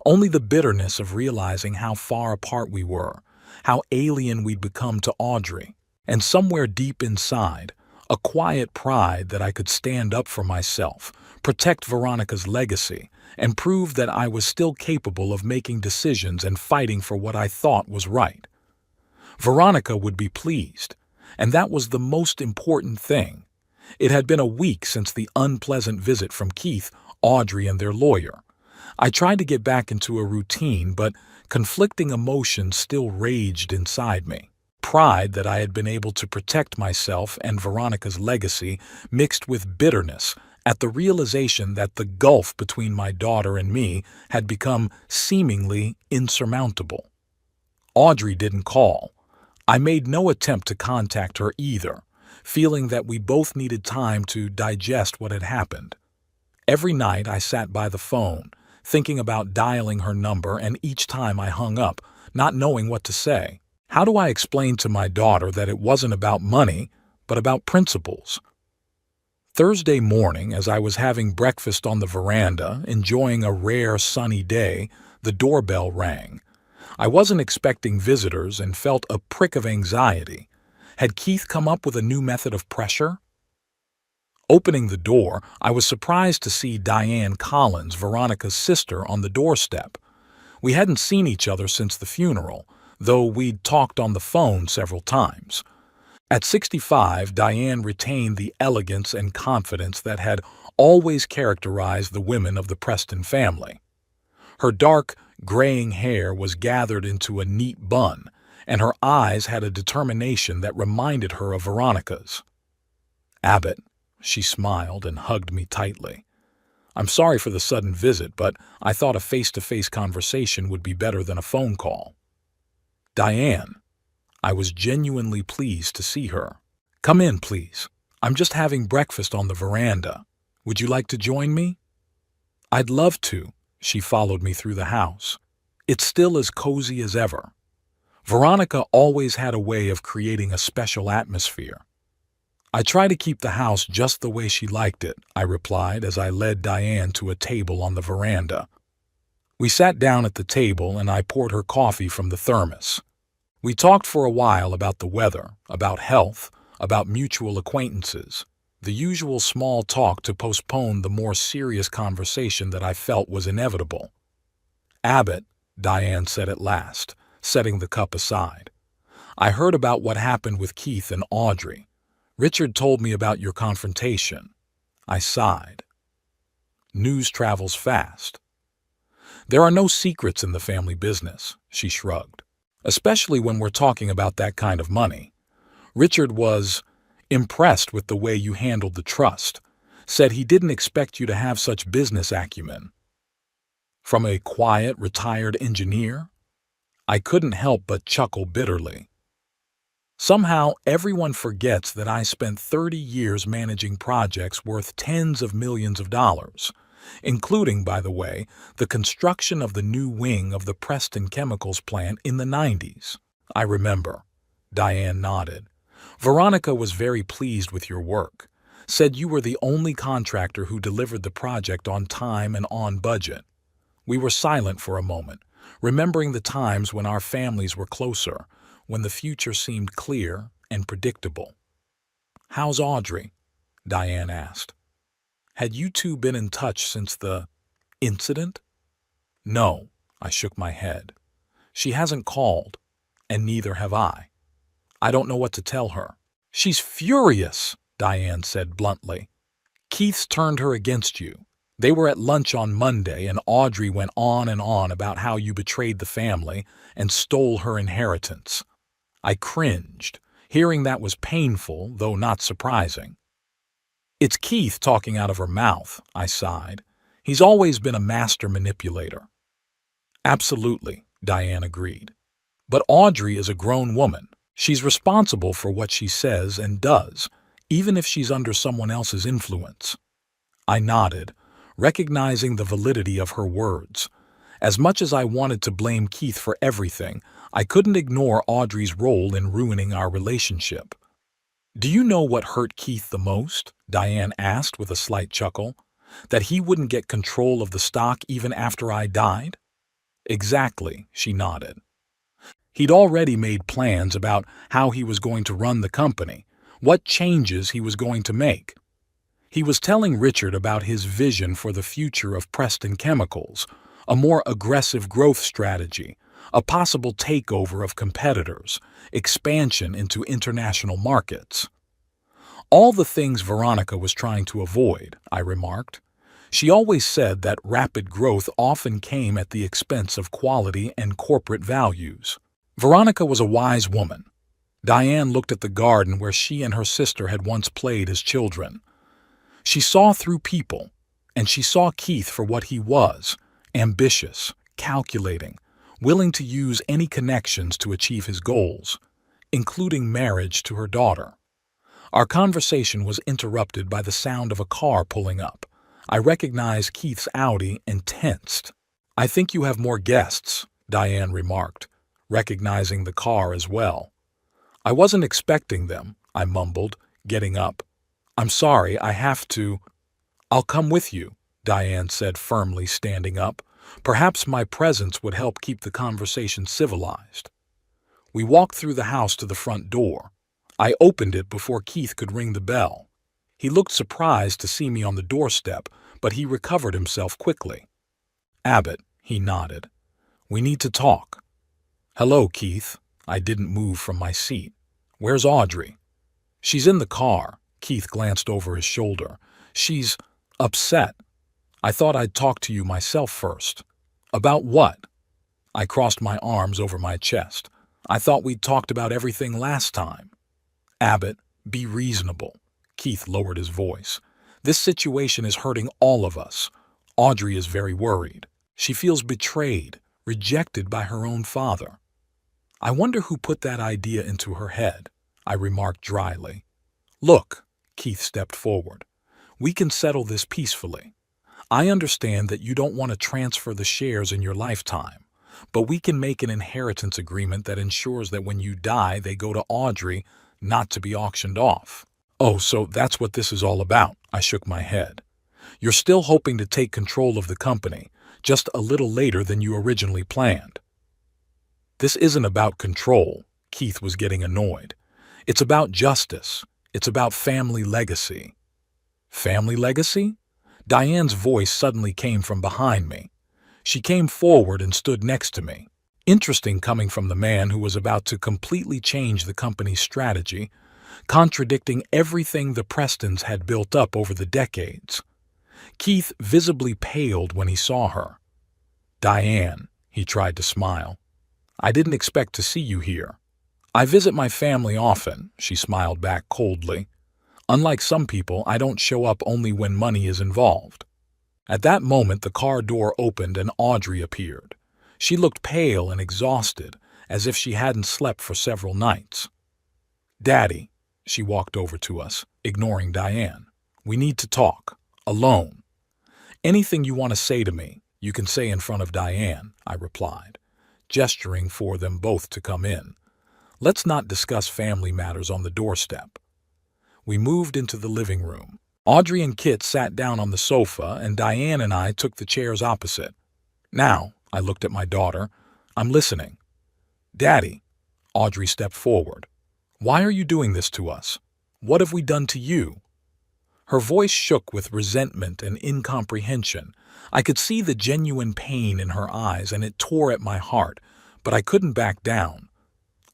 Only the bitterness of realizing how far apart we were, how alien we'd become to Audrey, and somewhere deep inside, a quiet pride that I could stand up for myself, protect Veronica's legacy, and prove that I was still capable of making decisions and fighting for what I thought was right. Veronica would be pleased, and that was the most important thing. It had been a week since the unpleasant visit from Keith, Audrey, and their lawyer. I tried to get back into a routine, but conflicting emotions still raged inside me. Pride that I had been able to protect myself and Veronica's legacy mixed with bitterness at the realization that the gulf between my daughter and me had become seemingly insurmountable. Audrey didn't call. I made no attempt to contact her either, feeling that we both needed time to digest what had happened. Every night I sat by the phone, thinking about dialing her number, and each time I hung up, not knowing what to say. How do I explain to my daughter that it wasn't about money, but about principles? Thursday morning, as I was having breakfast on the veranda, enjoying a rare sunny day, the doorbell rang. I wasn't expecting visitors and felt a prick of anxiety. Had Keith come up with a new method of pressure? Opening the door, I was surprised to see Diane Collins, Veronica's sister, on the doorstep. We hadn't seen each other since the funeral, though we'd talked on the phone several times. At 65, Diane retained the elegance and confidence that had always characterized the women of the Preston family. Her dark, graying hair was gathered into a neat bun, and her eyes had a determination that reminded her of Veronica's. "Abbott," she smiled and hugged me tightly. "I'm sorry for the sudden visit, but I thought a face-to-face conversation would be better than a phone call." "Diane." I was genuinely pleased to see her. "Come in, please. I'm just having breakfast on the veranda. Would you like to join me?" "I'd love to." She followed me through the house. It's still as cozy as ever. Veronica always had a way of creating a special atmosphere. "I try to keep the house just the way she liked it," I replied as I led Diane to a table on the veranda. We sat down at the table and I poured her coffee from the thermos. We talked for a while about the weather, about health, about mutual acquaintances, the usual small talk to postpone the more serious conversation that I felt was inevitable. "Abbott," Diane said at last, setting the cup aside. "I heard about what happened with Keith and Audrey. Richard told me about your confrontation." I sighed. "News travels fast." "There are no secrets in the family business," she shrugged, "especially when we're talking about that kind of money. Richard was impressed with the way you handled the trust. said he didn't expect you to have such business acumen. From a quiet, retired engineer? I couldn't help but chuckle bitterly. Somehow, everyone forgets that I spent 30 years managing projects worth tens of millions of dollars, including, by the way, the construction of the new wing of the Preston Chemicals plant in the 90s. I remember. Diane nodded. Veronica was very pleased with your work, said you were the only contractor who delivered the project on time and on budget. We were silent for a moment, remembering the times when our families were closer, when the future seemed clear and predictable. "How's Audrey?" Diane asked. "Had you two been in touch since the incident?" "No," I shook my head. "She hasn't called, and neither have I. I don't know what to tell her." "She's furious," Diane said bluntly. "Keith's turned her against you. They were at lunch on Monday, and Audrey went on and on about how you betrayed the family and stole her inheritance." I cringed. Hearing that was painful, though not surprising. "It's Keith talking out of her mouth," I sighed. "He's always been a master manipulator." "Absolutely," Diane agreed. "But Audrey is a grown woman. She's responsible for what she says and does, even if she's under someone else's influence." I nodded, recognizing the validity of her words. As much as I wanted to blame Keith for everything, I couldn't ignore Audrey's role in ruining our relationship. "Do you know what hurt Keith the most?" Diane asked with a slight chuckle. "That he wouldn't get control of the stock even after I died?" "Exactly," she nodded. He'd already made plans about how he was going to run the company, what changes he was going to make. He was telling Richard about his vision for the future of Preston Chemicals, a more aggressive growth strategy, a possible takeover of competitors, expansion into international markets. All the things Veronica was trying to avoid, I remarked. She always said that rapid growth often came at the expense of quality and corporate values. Veronica was a wise woman. Diane looked at the garden where she and her sister had once played as children. She saw through people, and she saw Keith for what he was, ambitious, calculating, willing to use any connections to achieve his goals, including marriage to her daughter. Our conversation was interrupted by the sound of a car pulling up. I recognized Keith's Audi and tensed. "I think you have more guests," Diane remarked, recognizing the car as well. "I wasn't expecting them," I mumbled, getting up. "I'm sorry, I have to—" "I'll come with you," Diane said firmly, standing up. Perhaps my presence would help keep the conversation civilized. We walked through the house to the front door. I opened it before Keith could ring the bell. He looked surprised to see me on the doorstep, but he recovered himself quickly. "Abbott," he nodded. "We need to talk." "Hello, Keith." I didn't move from my seat. "Where's Audrey?" "She's in the car." Keith glanced over his shoulder. "She's upset. I thought I'd talk to you myself first." "About what?" I crossed my arms over my chest. "I thought we'd talked about everything last time." "Abbott, be reasonable." Keith lowered his voice. "This situation is hurting all of us. Audrey is very worried. She feels betrayed, rejected by her own father." "I wonder who put that idea into her head," I remarked dryly. "Look," Keith stepped forward. "We can settle this peacefully. I understand that you don't want to transfer the shares in your lifetime, but we can make an inheritance agreement that ensures that when you die they go to Audrey, not to be auctioned off." "Oh, so that's what this is all about," I shook my head. "You're still hoping to take control of the company, just a little later than you originally planned." "This isn't about control," Keith was getting annoyed. "It's about justice. It's about family legacy." "Family legacy?" Diane's voice suddenly came from behind me. She came forward and stood next to me. Interesting coming from the man who was about to completely change the company's strategy, contradicting everything the Prestons had built up over the decades. Keith visibly paled when he saw her. "Diane," he tried to smile. "I didn't expect to see you here." "I visit my family often," she smiled back coldly. Unlike some people, I don't show up only when money is involved. At that moment, the car door opened and Audrey appeared. She looked pale and exhausted, as if she hadn't slept for several nights. "Daddy," she walked over to us, ignoring Diane. "We need to talk. Alone." "Anything you want to say to me, you can say in front of Diane," I replied, gesturing for them both to come in. "Let's not discuss family matters on the doorstep." We moved into the living room. Audrey and Kit sat down on the sofa, and Diane and I took the chairs opposite. "Now," I looked at my daughter, "I'm listening." "Daddy," Audrey stepped forward, "why are you doing this to us? What have we done to you?" Her voice shook with resentment and incomprehension. I could see the genuine pain in her eyes, and it tore at my heart, but I couldn't back down.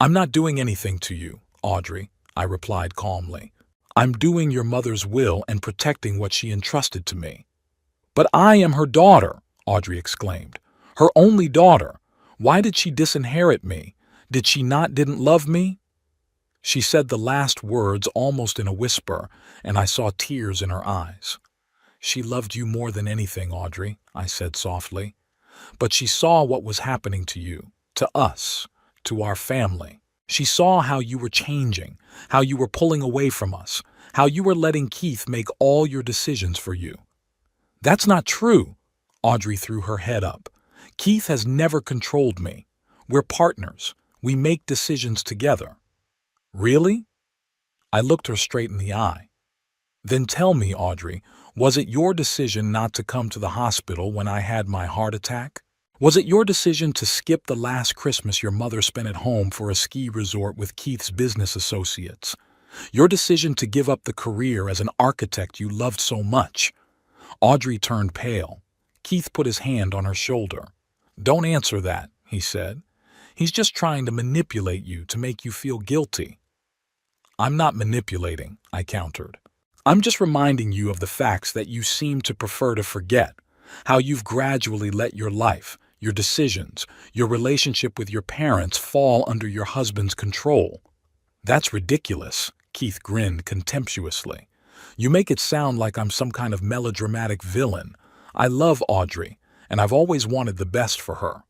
"I'm not doing anything to you, Audrey," I replied calmly. "I'm doing your mother's will and protecting what she entrusted to me." "But I am her daughter," Audrey exclaimed. "Her only daughter. Why did she disinherit me? Did she didn't love me?" She said the last words almost in a whisper, and I saw tears in her eyes. "She loved you more than anything, Audrey," I said softly. "But she saw what was happening to you, to us, to our family. She saw how you were changing, how you were pulling away from us, how you were letting Keith make all your decisions for you." "That's not true," Audrey threw her head up. "Keith has never controlled me. We're partners. We make decisions together." "Really?" I looked her straight in the eye. "Then tell me, Audrey, was it your decision not to come to the hospital when I had my heart attack? Was it your decision to skip the last Christmas your mother spent at home for a ski resort with Keith's business associates? Your decision to give up the career as an architect you loved so much?" Audrey turned pale. Keith put his hand on her shoulder. "Don't answer that," he said. "He's just trying to manipulate you to make you feel guilty." "I'm not manipulating," I countered. "I'm just reminding you of the facts that you seem to prefer to forget, how you've gradually let your life, your decisions, your relationship with your parents fall under your husband's control." "That's ridiculous," Keith grinned contemptuously. "You make it sound like I'm some kind of melodramatic villain. I love Audrey, and I've always wanted the best for her."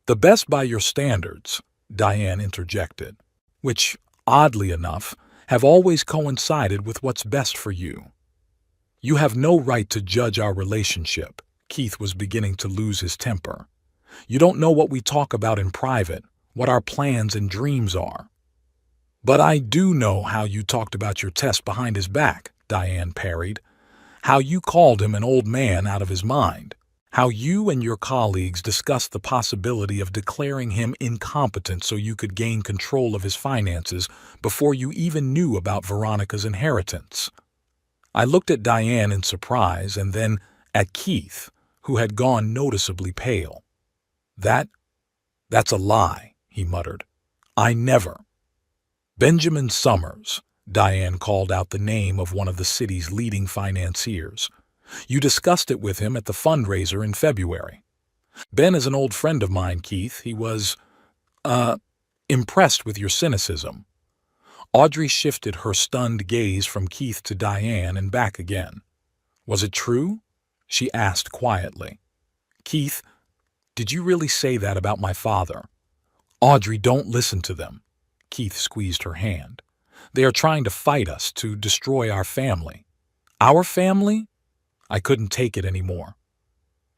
"The best by your standards," Diane interjected, "which, oddly enough, have always coincided with what's best for you." "You have no right to judge our relationship." Keith was beginning to lose his temper. "You don't know what we talk about in private, what our plans and dreams are." "But I do know how you talked about your test behind his back," Diane parried. "How you called him an old man out of his mind. How you and your colleagues discussed the possibility of declaring him incompetent so you could gain control of his finances before you even knew about Veronica's inheritance." I looked at Diane in surprise and then at Keith, who had gone noticeably pale. That's a lie," he muttered. "I never." "Benjamin Summers," Diane called out the name of one of the city's leading financiers. "You discussed it with him at the fundraiser in February." "Ben is an old friend of mine, Keith. He was, impressed with your cynicism." Audrey shifted her stunned gaze from Keith to Diane and back again. "Was it true?" she asked quietly. "Keith, did you really say that about my father?" "Audrey, don't listen to them." Keith squeezed her hand. "They are trying to fight us, to destroy our family." "Our family?" I couldn't take it anymore.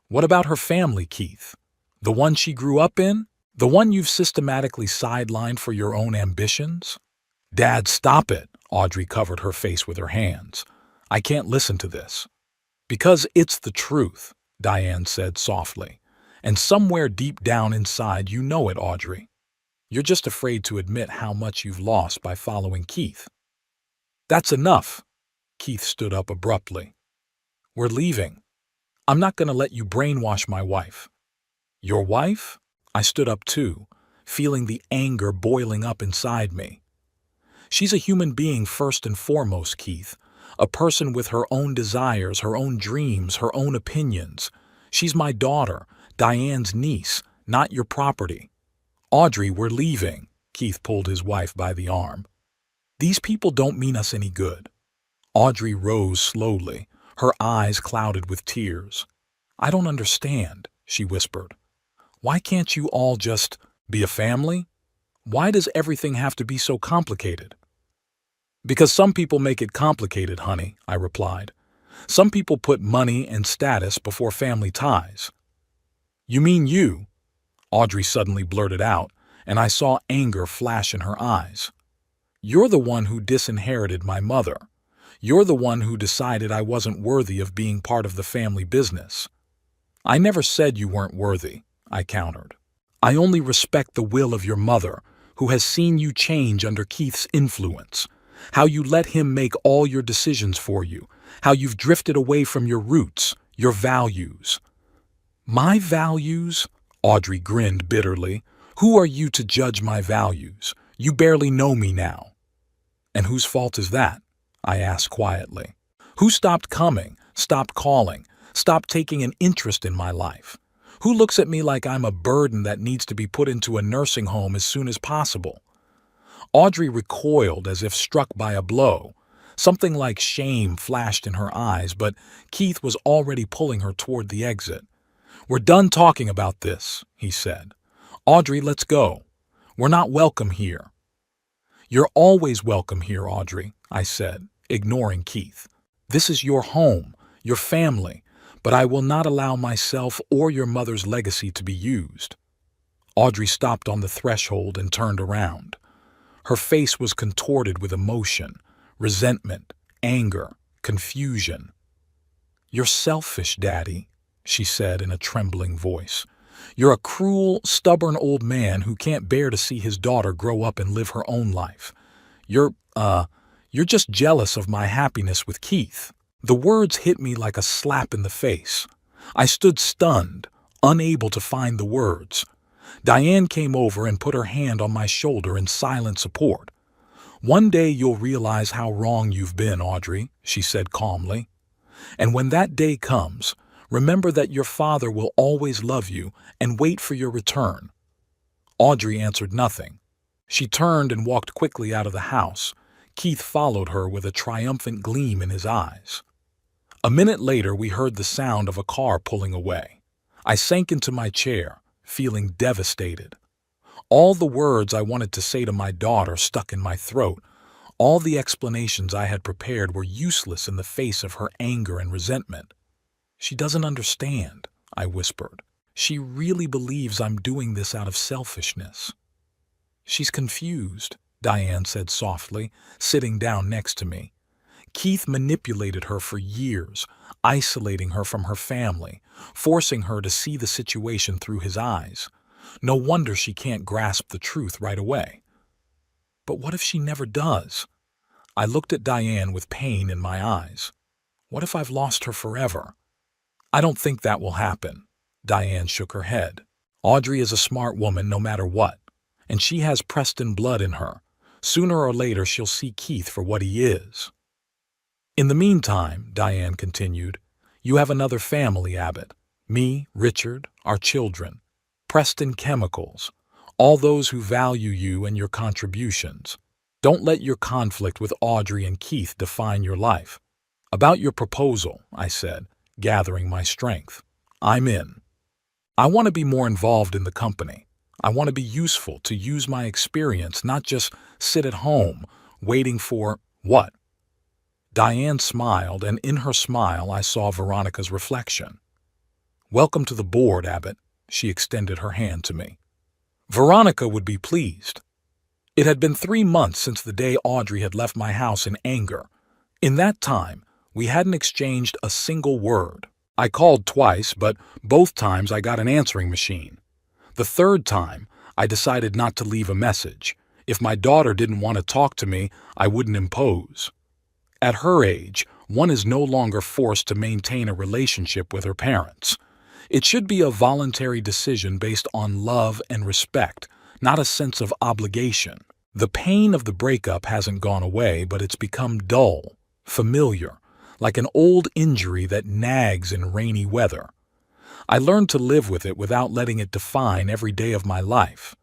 "What about her family, Keith? The one she grew up in? The one you've systematically sidelined for your own ambitions?" "Dad, stop it!" Audrey covered her face with her hands. "I can't listen to this." "Because it's the truth," Diane said softly. "And somewhere deep down inside you know it, Audrey. You're just afraid to admit how much you've lost by following Keith." "That's enough." Keith stood up abruptly. "We're leaving. I'm not going to let you brainwash my wife." "Your wife?" I stood up too, feeling the anger boiling up inside me. "She's a human being first and foremost, Keith. A person with her own desires, her own dreams, her own opinions. She's my daughter, Diane's niece, not your property." "Audrey, we're leaving." Keith pulled his wife by the arm. "These people don't mean us any good." Audrey rose slowly, her eyes clouded with tears. "I don't understand," she whispered. "Why can't you all just be a family? Why does everything have to be so complicated?" "Because some people make it complicated, honey," I replied. "Some people put money and status before family ties." "You mean you?" Audrey suddenly blurted out, and I saw anger flash in her eyes. "You're the one who disinherited my mother. You're the one who decided I wasn't worthy of being part of the family business." "I never said you weren't worthy," I countered. "I only respect the will of your mother, who has seen you change under Keith's influence, how you let him make all your decisions for you, how you've drifted away from your roots, your values." "My values?" Audrey grinned bitterly. "Who are you to judge my values? You barely know me now." "And whose fault is that?" I asked quietly. "Who stopped coming, stopped calling, stopped taking an interest in my life? Who looks at me like I'm a burden that needs to be put into a nursing home as soon as possible?" Audrey recoiled as if struck by a blow. Something like shame flashed in her eyes, but Keith was already pulling her toward the exit. "We're done talking about this," he said. "Audrey, let's go. We're not welcome here." "You're always welcome here, Audrey," I said, ignoring Keith. "This is your home, your family, but I will not allow myself or your mother's legacy to be used." Audrey stopped on the threshold and turned around. Her face was contorted with emotion, resentment, anger, confusion. "You're selfish, Daddy," she said in a trembling voice. "You're a cruel, stubborn old man who can't bear to see his daughter grow up and live her own life. You're just jealous of my happiness with Keith." The words hit me like a slap in the face. I stood stunned, unable to find the words. Diane came over and put her hand on my shoulder in silent support. "One day you'll realize how wrong you've been, Audrey," she said calmly. "And when that day comes, remember that your father will always love you and wait for your return." Audrey answered nothing. She turned and walked quickly out of the house. Keith followed her with a triumphant gleam in his eyes. A minute later, we heard the sound of a car pulling away. I sank into my chair, feeling devastated. All the words I wanted to say to my daughter stuck in my throat. All the explanations I had prepared were useless in the face of her anger and resentment. "She doesn't understand," I whispered. "She really believes I'm doing this out of selfishness." "She's confused," Diane said softly, sitting down next to me. "Keith manipulated her for years, isolating her from her family, forcing her to see the situation through his eyes. No wonder she can't grasp the truth right away." "But what if she never does?" I looked at Diane with pain in my eyes. "What if I've lost her forever?" "I don't think that will happen." Diane shook her head. "Audrey is a smart woman no matter what, and she has Preston blood in her. Sooner or later she'll see Keith for what he is." "In the meantime," Diane continued, "you have another family, Abbott. Me, Richard, our children, Preston Chemicals, all those who value you and your contributions. Don't let your conflict with Audrey and Keith define your life." "About your proposal," I said, gathering my strength. "I'm in. I want to be more involved in the company. I want to be useful, to use my experience, not just sit at home, waiting for what?" Diane smiled, and in her smile I saw Veronica's reflection. "Welcome to the board, Abbott." She extended her hand to me. Veronica would be pleased. It had been 3 months since the day Audrey had left my house in anger. In that time, we hadn't exchanged a single word. I called twice, but both times I got an answering machine. The third time, I decided not to leave a message. If my daughter didn't want to talk to me, I wouldn't impose. At her age, one is no longer forced to maintain a relationship with her parents. It should be a voluntary decision based on love and respect, not a sense of obligation. The pain of the breakup hasn't gone away, but it's become dull, familiar, like an old injury that nags in rainy weather. I learned to live with it without letting it define every day of my life.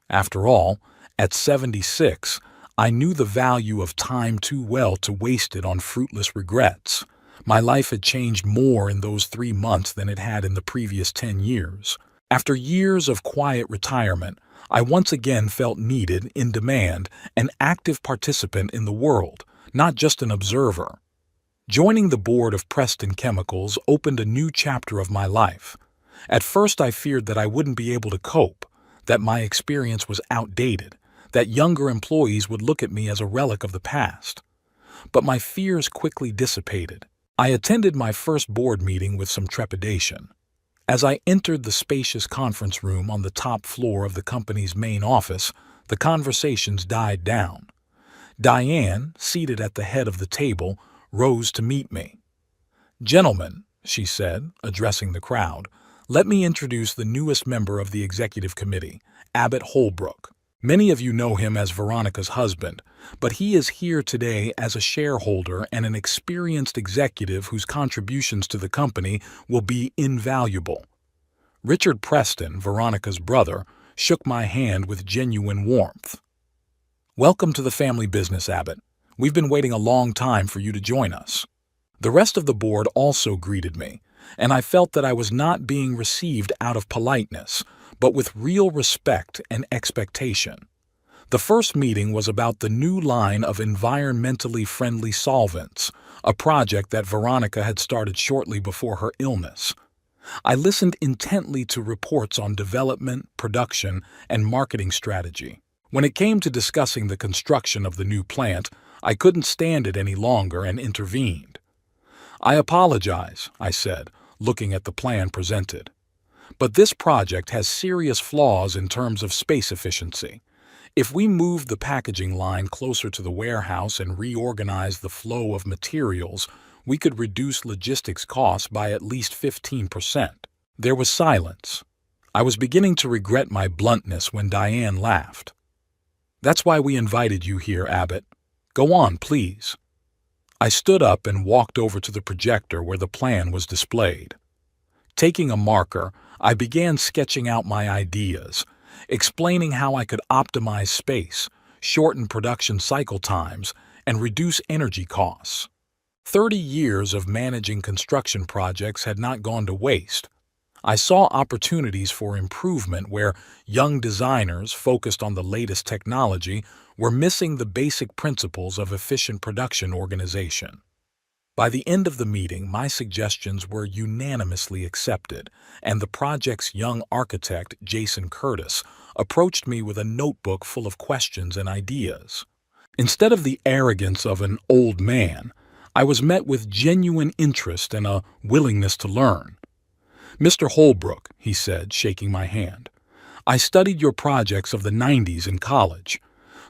After all, at 76, I knew the value of time too well to waste it on fruitless regrets. My life had changed more in those 3 months than it had in the previous 10 years. After years of quiet retirement, I once again felt needed, in demand, an active participant in the world, not just an observer. Joining the board of Preston Chemicals opened a new chapter of my life. At first I feared that I wouldn't be able to cope, that my experience was outdated, that younger employees would look at me as a relic of the past. But my fears quickly dissipated. I attended my first board meeting with some trepidation. As I entered the spacious conference room on the top floor of the company's main office, the conversations died down. Diane, seated at the head of the table, rose to meet me. "Gentlemen," she said, addressing the crowd, "let me introduce the newest member of the executive committee, Abbott Holbrook. Many of you know him as Veronica's husband, but he is here today as a shareholder and an experienced executive whose contributions to the company will be invaluable." Richard Preston, Veronica's brother, shook my hand with genuine warmth. "Welcome to the family business, Abbott. We've been waiting a long time for you to join us." The rest of the board also greeted me, and I felt that I was not being received out of politeness, but with real respect and expectation. The first meeting was about the new line of environmentally friendly solvents, a project that Veronica had started shortly before her illness. I listened intently to reports on development, production, and marketing strategy. When it came to discussing the construction of the new plant, I couldn't stand it any longer and intervened. "I apologize," I said, looking at the plan presented. "But this project has serious flaws in terms of space efficiency. If we move the packaging line closer to the warehouse and reorganize the flow of materials, we could reduce logistics costs by at least 15%. There was silence. I was beginning to regret my bluntness when Diane laughed. "That's why we invited you here, Abbott. Go on, please." I stood up and walked over to the projector where the plan was displayed. Taking a marker, I began sketching out my ideas, explaining how I could optimize space, shorten production cycle times, and reduce energy costs. 30 years of managing construction projects had not gone to waste. I saw opportunities for improvement where young designers focused on the latest technology were missing the basic principles of efficient production organization. By the end of the meeting, my suggestions were unanimously accepted, and the project's young architect, Jason Curtis, approached me with a notebook full of questions and ideas. Instead of the arrogance of an old man, I was met with genuine interest and a willingness to learn. "Mr. Holbrook," he said, shaking my hand, "I studied your projects of the 90s in college.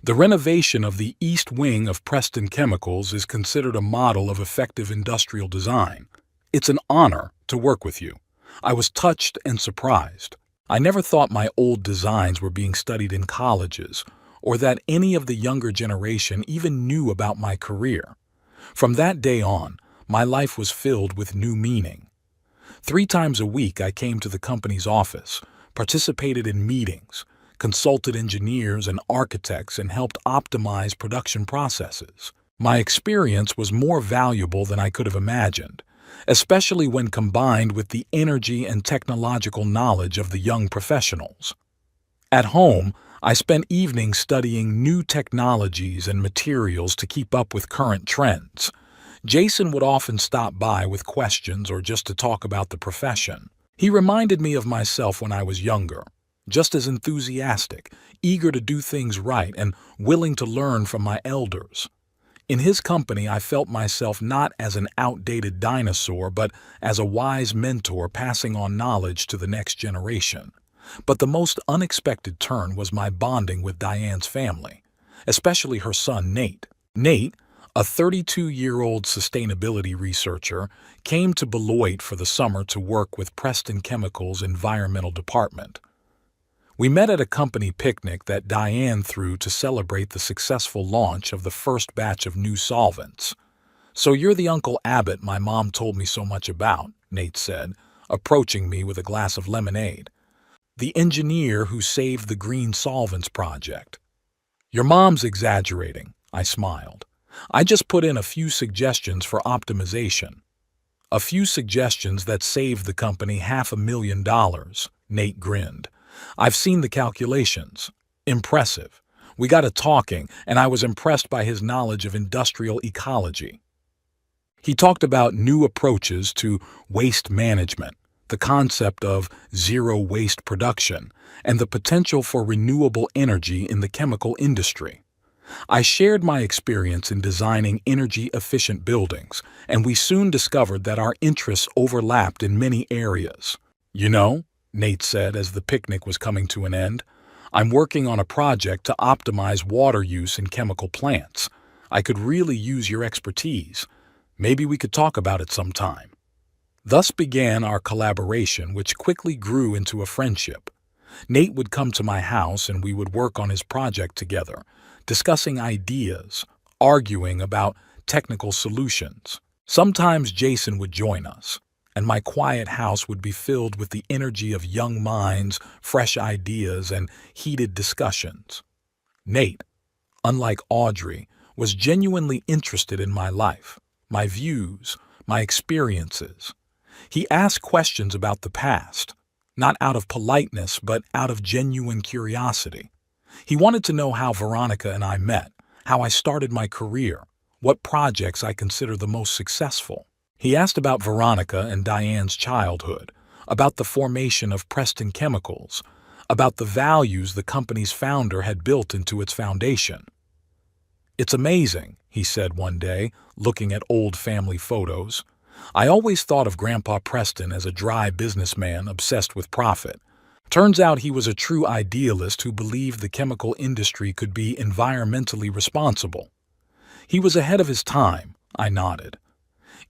The renovation of the east wing of Preston Chemicals is considered a model of effective industrial design. It's an honor to work with you. I was touched and surprised. I never thought my old designs were being studied in colleges, or that any of the younger generation even knew about my career. From that day on, my life was filled with new meaning. 3 times a week I came to the company's office, participated in meetings, consulted engineers and architects, and helped optimize production processes. My experience was more valuable than I could have imagined, especially when combined with the energy and technological knowledge of the young professionals. At home, I spent evenings studying new technologies and materials to keep up with current trends. Jason would often stop by with questions or just to talk about the profession. He reminded me of myself when I was younger, just as enthusiastic, eager to do things right, and willing to learn from my elders. In his company, I felt myself not as an outdated dinosaur, but as a wise mentor passing on knowledge to the next generation. But the most unexpected turn was my bonding with Diane's family, especially her son Nate. Nate, a 32-year-old sustainability researcher, came to Beloit for the summer to work with Preston Chemicals' environmental department. We met at a company picnic that Diane threw to celebrate the successful launch of the first batch of new solvents. "So you're the Uncle Abbott my mom told me so much about," Nate said, approaching me with a glass of lemonade. "The engineer who saved the green solvents project." Your mom's exaggerating, I smiled. I just put in a few suggestions for optimization. A few suggestions that saved the company $500,000, Nate grinned. I've seen the calculations. Impressive. We got a talking, and I was impressed by his knowledge of industrial ecology. He talked about new approaches to waste management, the concept of zero-waste production, and the potential for renewable energy in the chemical industry. I shared my experience in designing energy-efficient buildings, and we soon discovered that our interests overlapped in many areas. You know, Nate said as the picnic was coming to an end, I'm working on a project to optimize water use in chemical plants. I could really use your expertise. Maybe we could talk about it sometime. Thus began our collaboration, which quickly grew into a friendship. Nate would come to my house and we would work on his project together, discussing ideas, arguing about technical solutions. Sometimes Jason would join us, and my quiet house would be filled with the energy of young minds, fresh ideas, and heated discussions. Nate, unlike Audrey, was genuinely interested in my life, my views, my experiences. He asked questions about the past, not out of politeness, but out of genuine curiosity. He wanted to know how Veronica and I met, how I started my career, what projects I consider the most successful. He asked about Veronica and Diane's childhood, about the formation of Preston Chemicals, about the values the company's founder had built into its foundation. It's amazing, he said one day, looking at old family photos. I always thought of Grandpa Preston as a dry businessman obsessed with profit. Turns out he was a true idealist who believed the chemical industry could be environmentally responsible. He was ahead of his time, I nodded.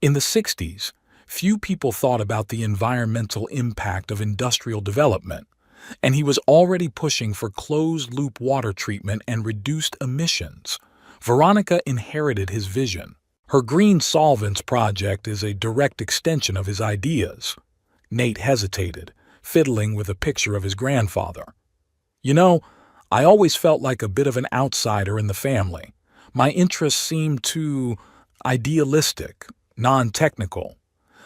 In the 60s, few people thought about the environmental impact of industrial development, and he was already pushing for closed-loop water treatment and reduced emissions. Veronica inherited his vision. Her green solvents project is a direct extension of his ideas. Nate hesitated, fiddling with a picture of his grandfather. You know, I always felt like a bit of an outsider in the family. My interests seemed too idealistic, non-technical.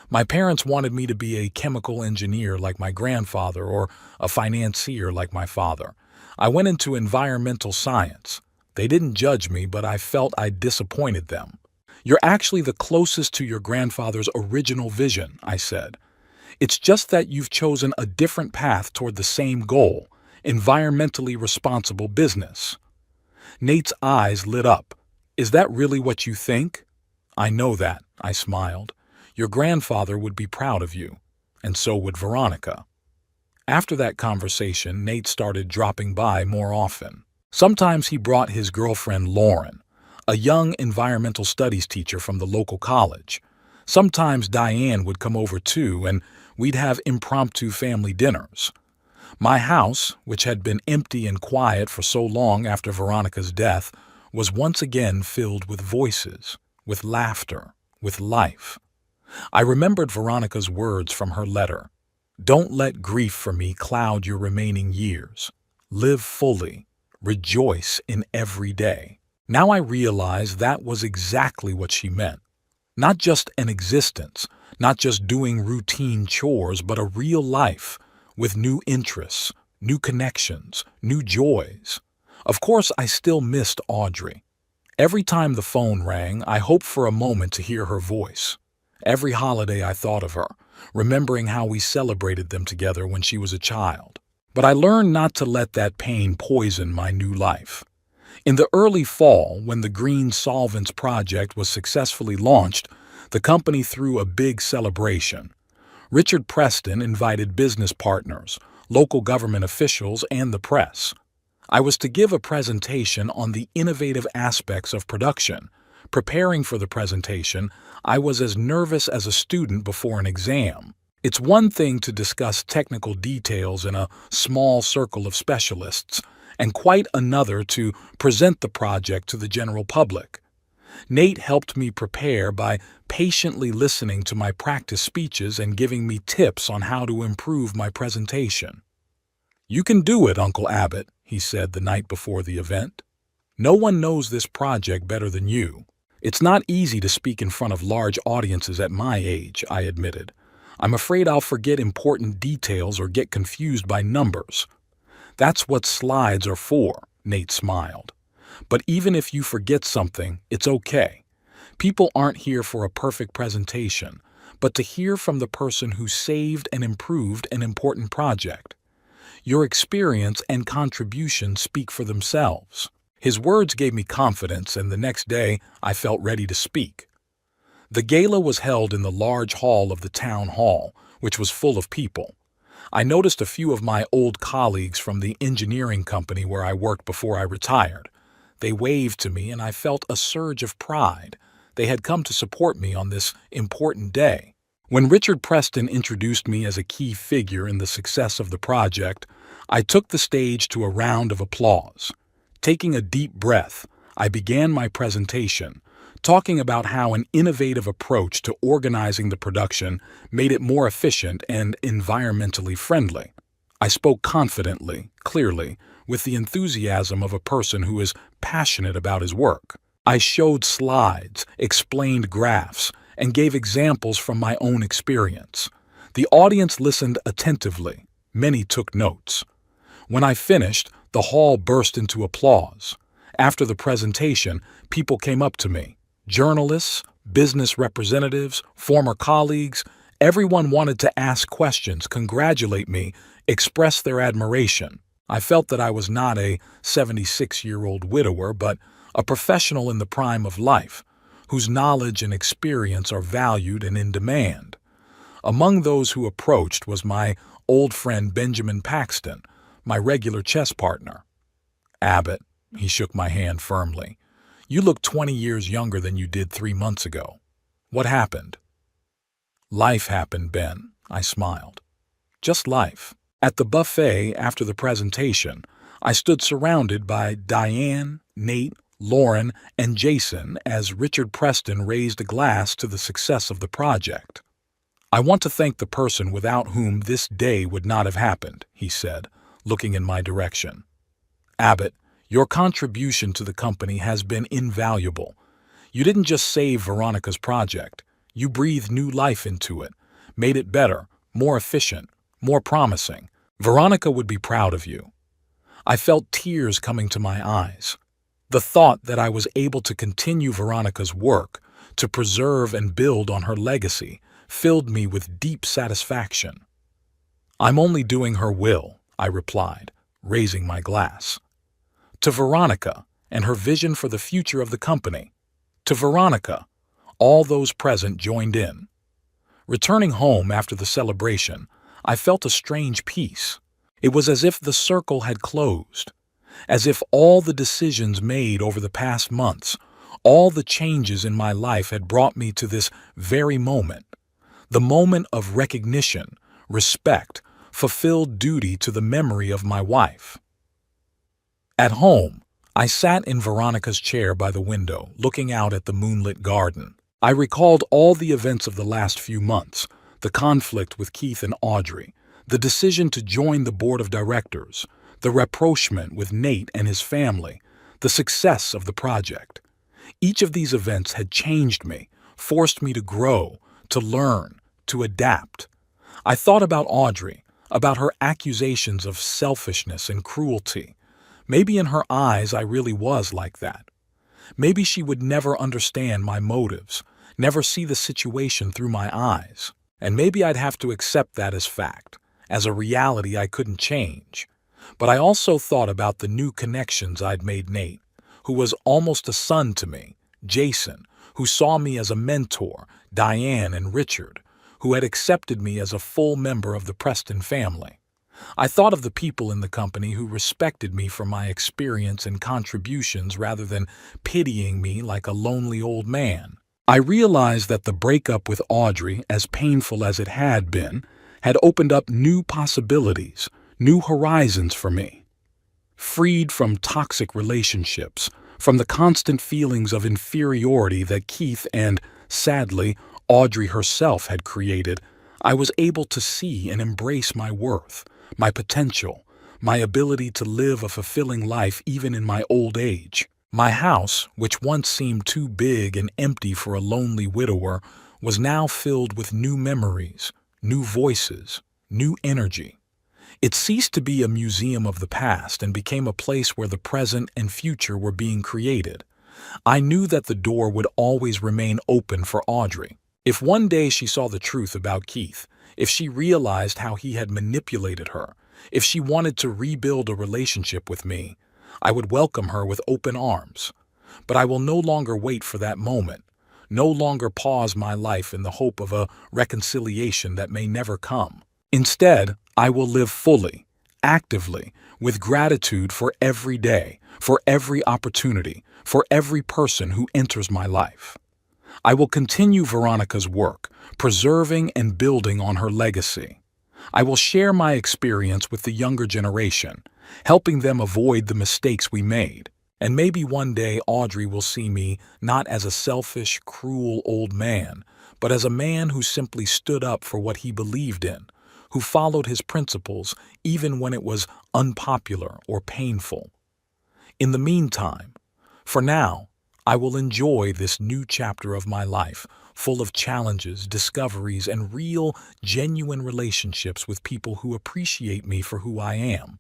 My parents wanted me to be a chemical engineer like my grandfather or a financier like my father. I went into environmental science. They didn't judge me, but I felt I disappointed them. You're actually the closest to your grandfather's original vision, I said. It's just that you've chosen a different path toward the same goal, environmentally responsible business. Nate's eyes lit up. Is that really what you think? I know that, I smiled. Your grandfather would be proud of you, and so would Veronica. After that conversation, Nate started dropping by more often. Sometimes he brought his girlfriend Lauren, a young environmental studies teacher from the local college. Sometimes Diane would come over too, and we'd have impromptu family dinners. My house, which had been empty and quiet for so long after Veronica's death, was once again filled with voices, with laughter, with life. I remembered Veronica's words from her letter. Don't let grief for me cloud your remaining years. Live fully. Rejoice in every day. Now I realize that was exactly what she meant. Not just an existence, not just doing routine chores, but a real life with new interests, new connections, new joys. Of course, I still missed Audrey. Every time the phone rang, I hoped for a moment to hear her voice. Every holiday I thought of her, remembering how we celebrated them together when she was a child. But I learned not to let that pain poison my new life. In the early fall, when the Green Solvents project was successfully launched, the company threw a big celebration. Richard Preston invited business partners, local government officials, and the press. I was to give a presentation on the innovative aspects of production. Preparing for the presentation, I was as nervous as a student before an exam. It's one thing to discuss technical details in a small circle of specialists, and quite another to present the project to the general public. Nate helped me prepare by patiently listening to my practice speeches and giving me tips on how to improve my presentation. You can do it, Uncle Abbott, he said the night before the event. No one knows this project better than you. It's not easy to speak in front of large audiences at my age, I admitted. I'm afraid I'll forget important details or get confused by numbers. That's what slides are for, Nate smiled. But even if you forget something, it's okay. People aren't here for a perfect presentation, but to hear from the person who saved and improved an important project. Your experience and contribution speak for themselves. His words gave me confidence, and the next day I felt ready to speak. The gala was held in the large hall of the town hall, which was full of people. I noticed a few of my old colleagues from the engineering company where I worked before I retired. They waved to me, and I felt a surge of pride. They had come to support me on this important day. When Richard Preston introduced me as a key figure in the success of the project, I took the stage to a round of applause. Taking a deep breath, I began my presentation, talking about how an innovative approach to organizing the production made it more efficient and environmentally friendly. I spoke confidently, clearly, with the enthusiasm of a person who is passionate about his work. I showed slides, explained graphs, and gave examples from my own experience. The audience listened attentively. Many took notes. When I finished, the hall burst into applause. After the presentation, people came up to me. Journalists, business representatives, former colleagues, everyone wanted to ask questions, congratulate me, express their admiration. I felt that I was not a 76-year-old widower, but a professional in the prime of life, whose knowledge and experience are valued and in demand. Among those who approached was my old friend Benjamin Paxton, my regular chess partner. Abbott, he shook my hand firmly. You look 20 years younger than you did 3 months ago. What happened? Life happened, Ben, I smiled. Just life. At the buffet after the presentation, I stood surrounded by Diane, Nate, Lauren, and Jason as Richard Preston raised a glass to the success of the project. I want to thank the person without whom this day would not have happened, he said, looking in my direction. Abbott, your contribution to the company has been invaluable. You didn't just save Veronica's project. You breathed new life into it, made it better, more efficient, more promising. Veronica would be proud of you. I felt tears coming to my eyes. The thought that I was able to continue Veronica's work, to preserve and build on her legacy, filled me with deep satisfaction. I'm only doing her will, I replied, raising my glass. To Veronica and her vision for the future of the company. To Veronica, all those present joined in. Returning home after the celebration, I felt a strange peace. It was as if the circle had closed, as if all the decisions made over the past months, all the changes in my life had brought me to this very moment, the moment of recognition, respect, fulfilled duty to the memory of my wife. At home, I sat in Veronica's chair by the window, looking out at the moonlit garden. I recalled all the events of the last few months, the conflict with Keith and Audrey, the decision to join the board of directors, the rapprochement with Nate and his family, the success of the project. Each of these events had changed me, forced me to grow, to learn, to adapt. I thought about Audrey, about her accusations of selfishness and cruelty. Maybe in her eyes I really was like that. Maybe she would never understand my motives, never see the situation through my eyes. And maybe I'd have to accept that as fact, as a reality I couldn't change. But I also thought about the new connections I'd made Nate, who was almost a son to me, Jason, who saw me as a mentor, Diane and Richard, who had accepted me as a full member of the Preston family. I thought of the people in the company who respected me for my experience and contributions rather than pitying me like a lonely old man. I realized that the breakup with Audrey, as painful as it had been, had opened up new possibilities, new horizons for me. Freed from toxic relationships, from the constant feelings of inferiority that Keith and, sadly, Audrey herself had created, I was able to see and embrace my worth, my potential, my ability to live a fulfilling life even in my old age. My house, which once seemed too big and empty for a lonely widower, was now filled with new memories, new voices, new energy. It ceased to be a museum of the past and became a place where the present and future were being created. I knew that the door would always remain open for Audrey. If one day she saw the truth about Keith, if she realized how he had manipulated her, if she wanted to rebuild a relationship with me, I would welcome her with open arms. But I will no longer wait for that moment, no longer pause my life in the hope of a reconciliation that may never come. Instead, I will live fully, actively, with gratitude for every day, for every opportunity, for every person who enters my life. I will continue Veronica's work, preserving and building on her legacy. I will share my experience with the younger generation, helping them avoid the mistakes we made. And maybe one day Audrey will see me not as a selfish, cruel old man, but as a man who simply stood up for what he believed in, who followed his principles even when it was unpopular or painful. In the meantime, for now, I will enjoy this new chapter of my life, full of challenges, discoveries, and real, genuine relationships with people who appreciate me for who I am.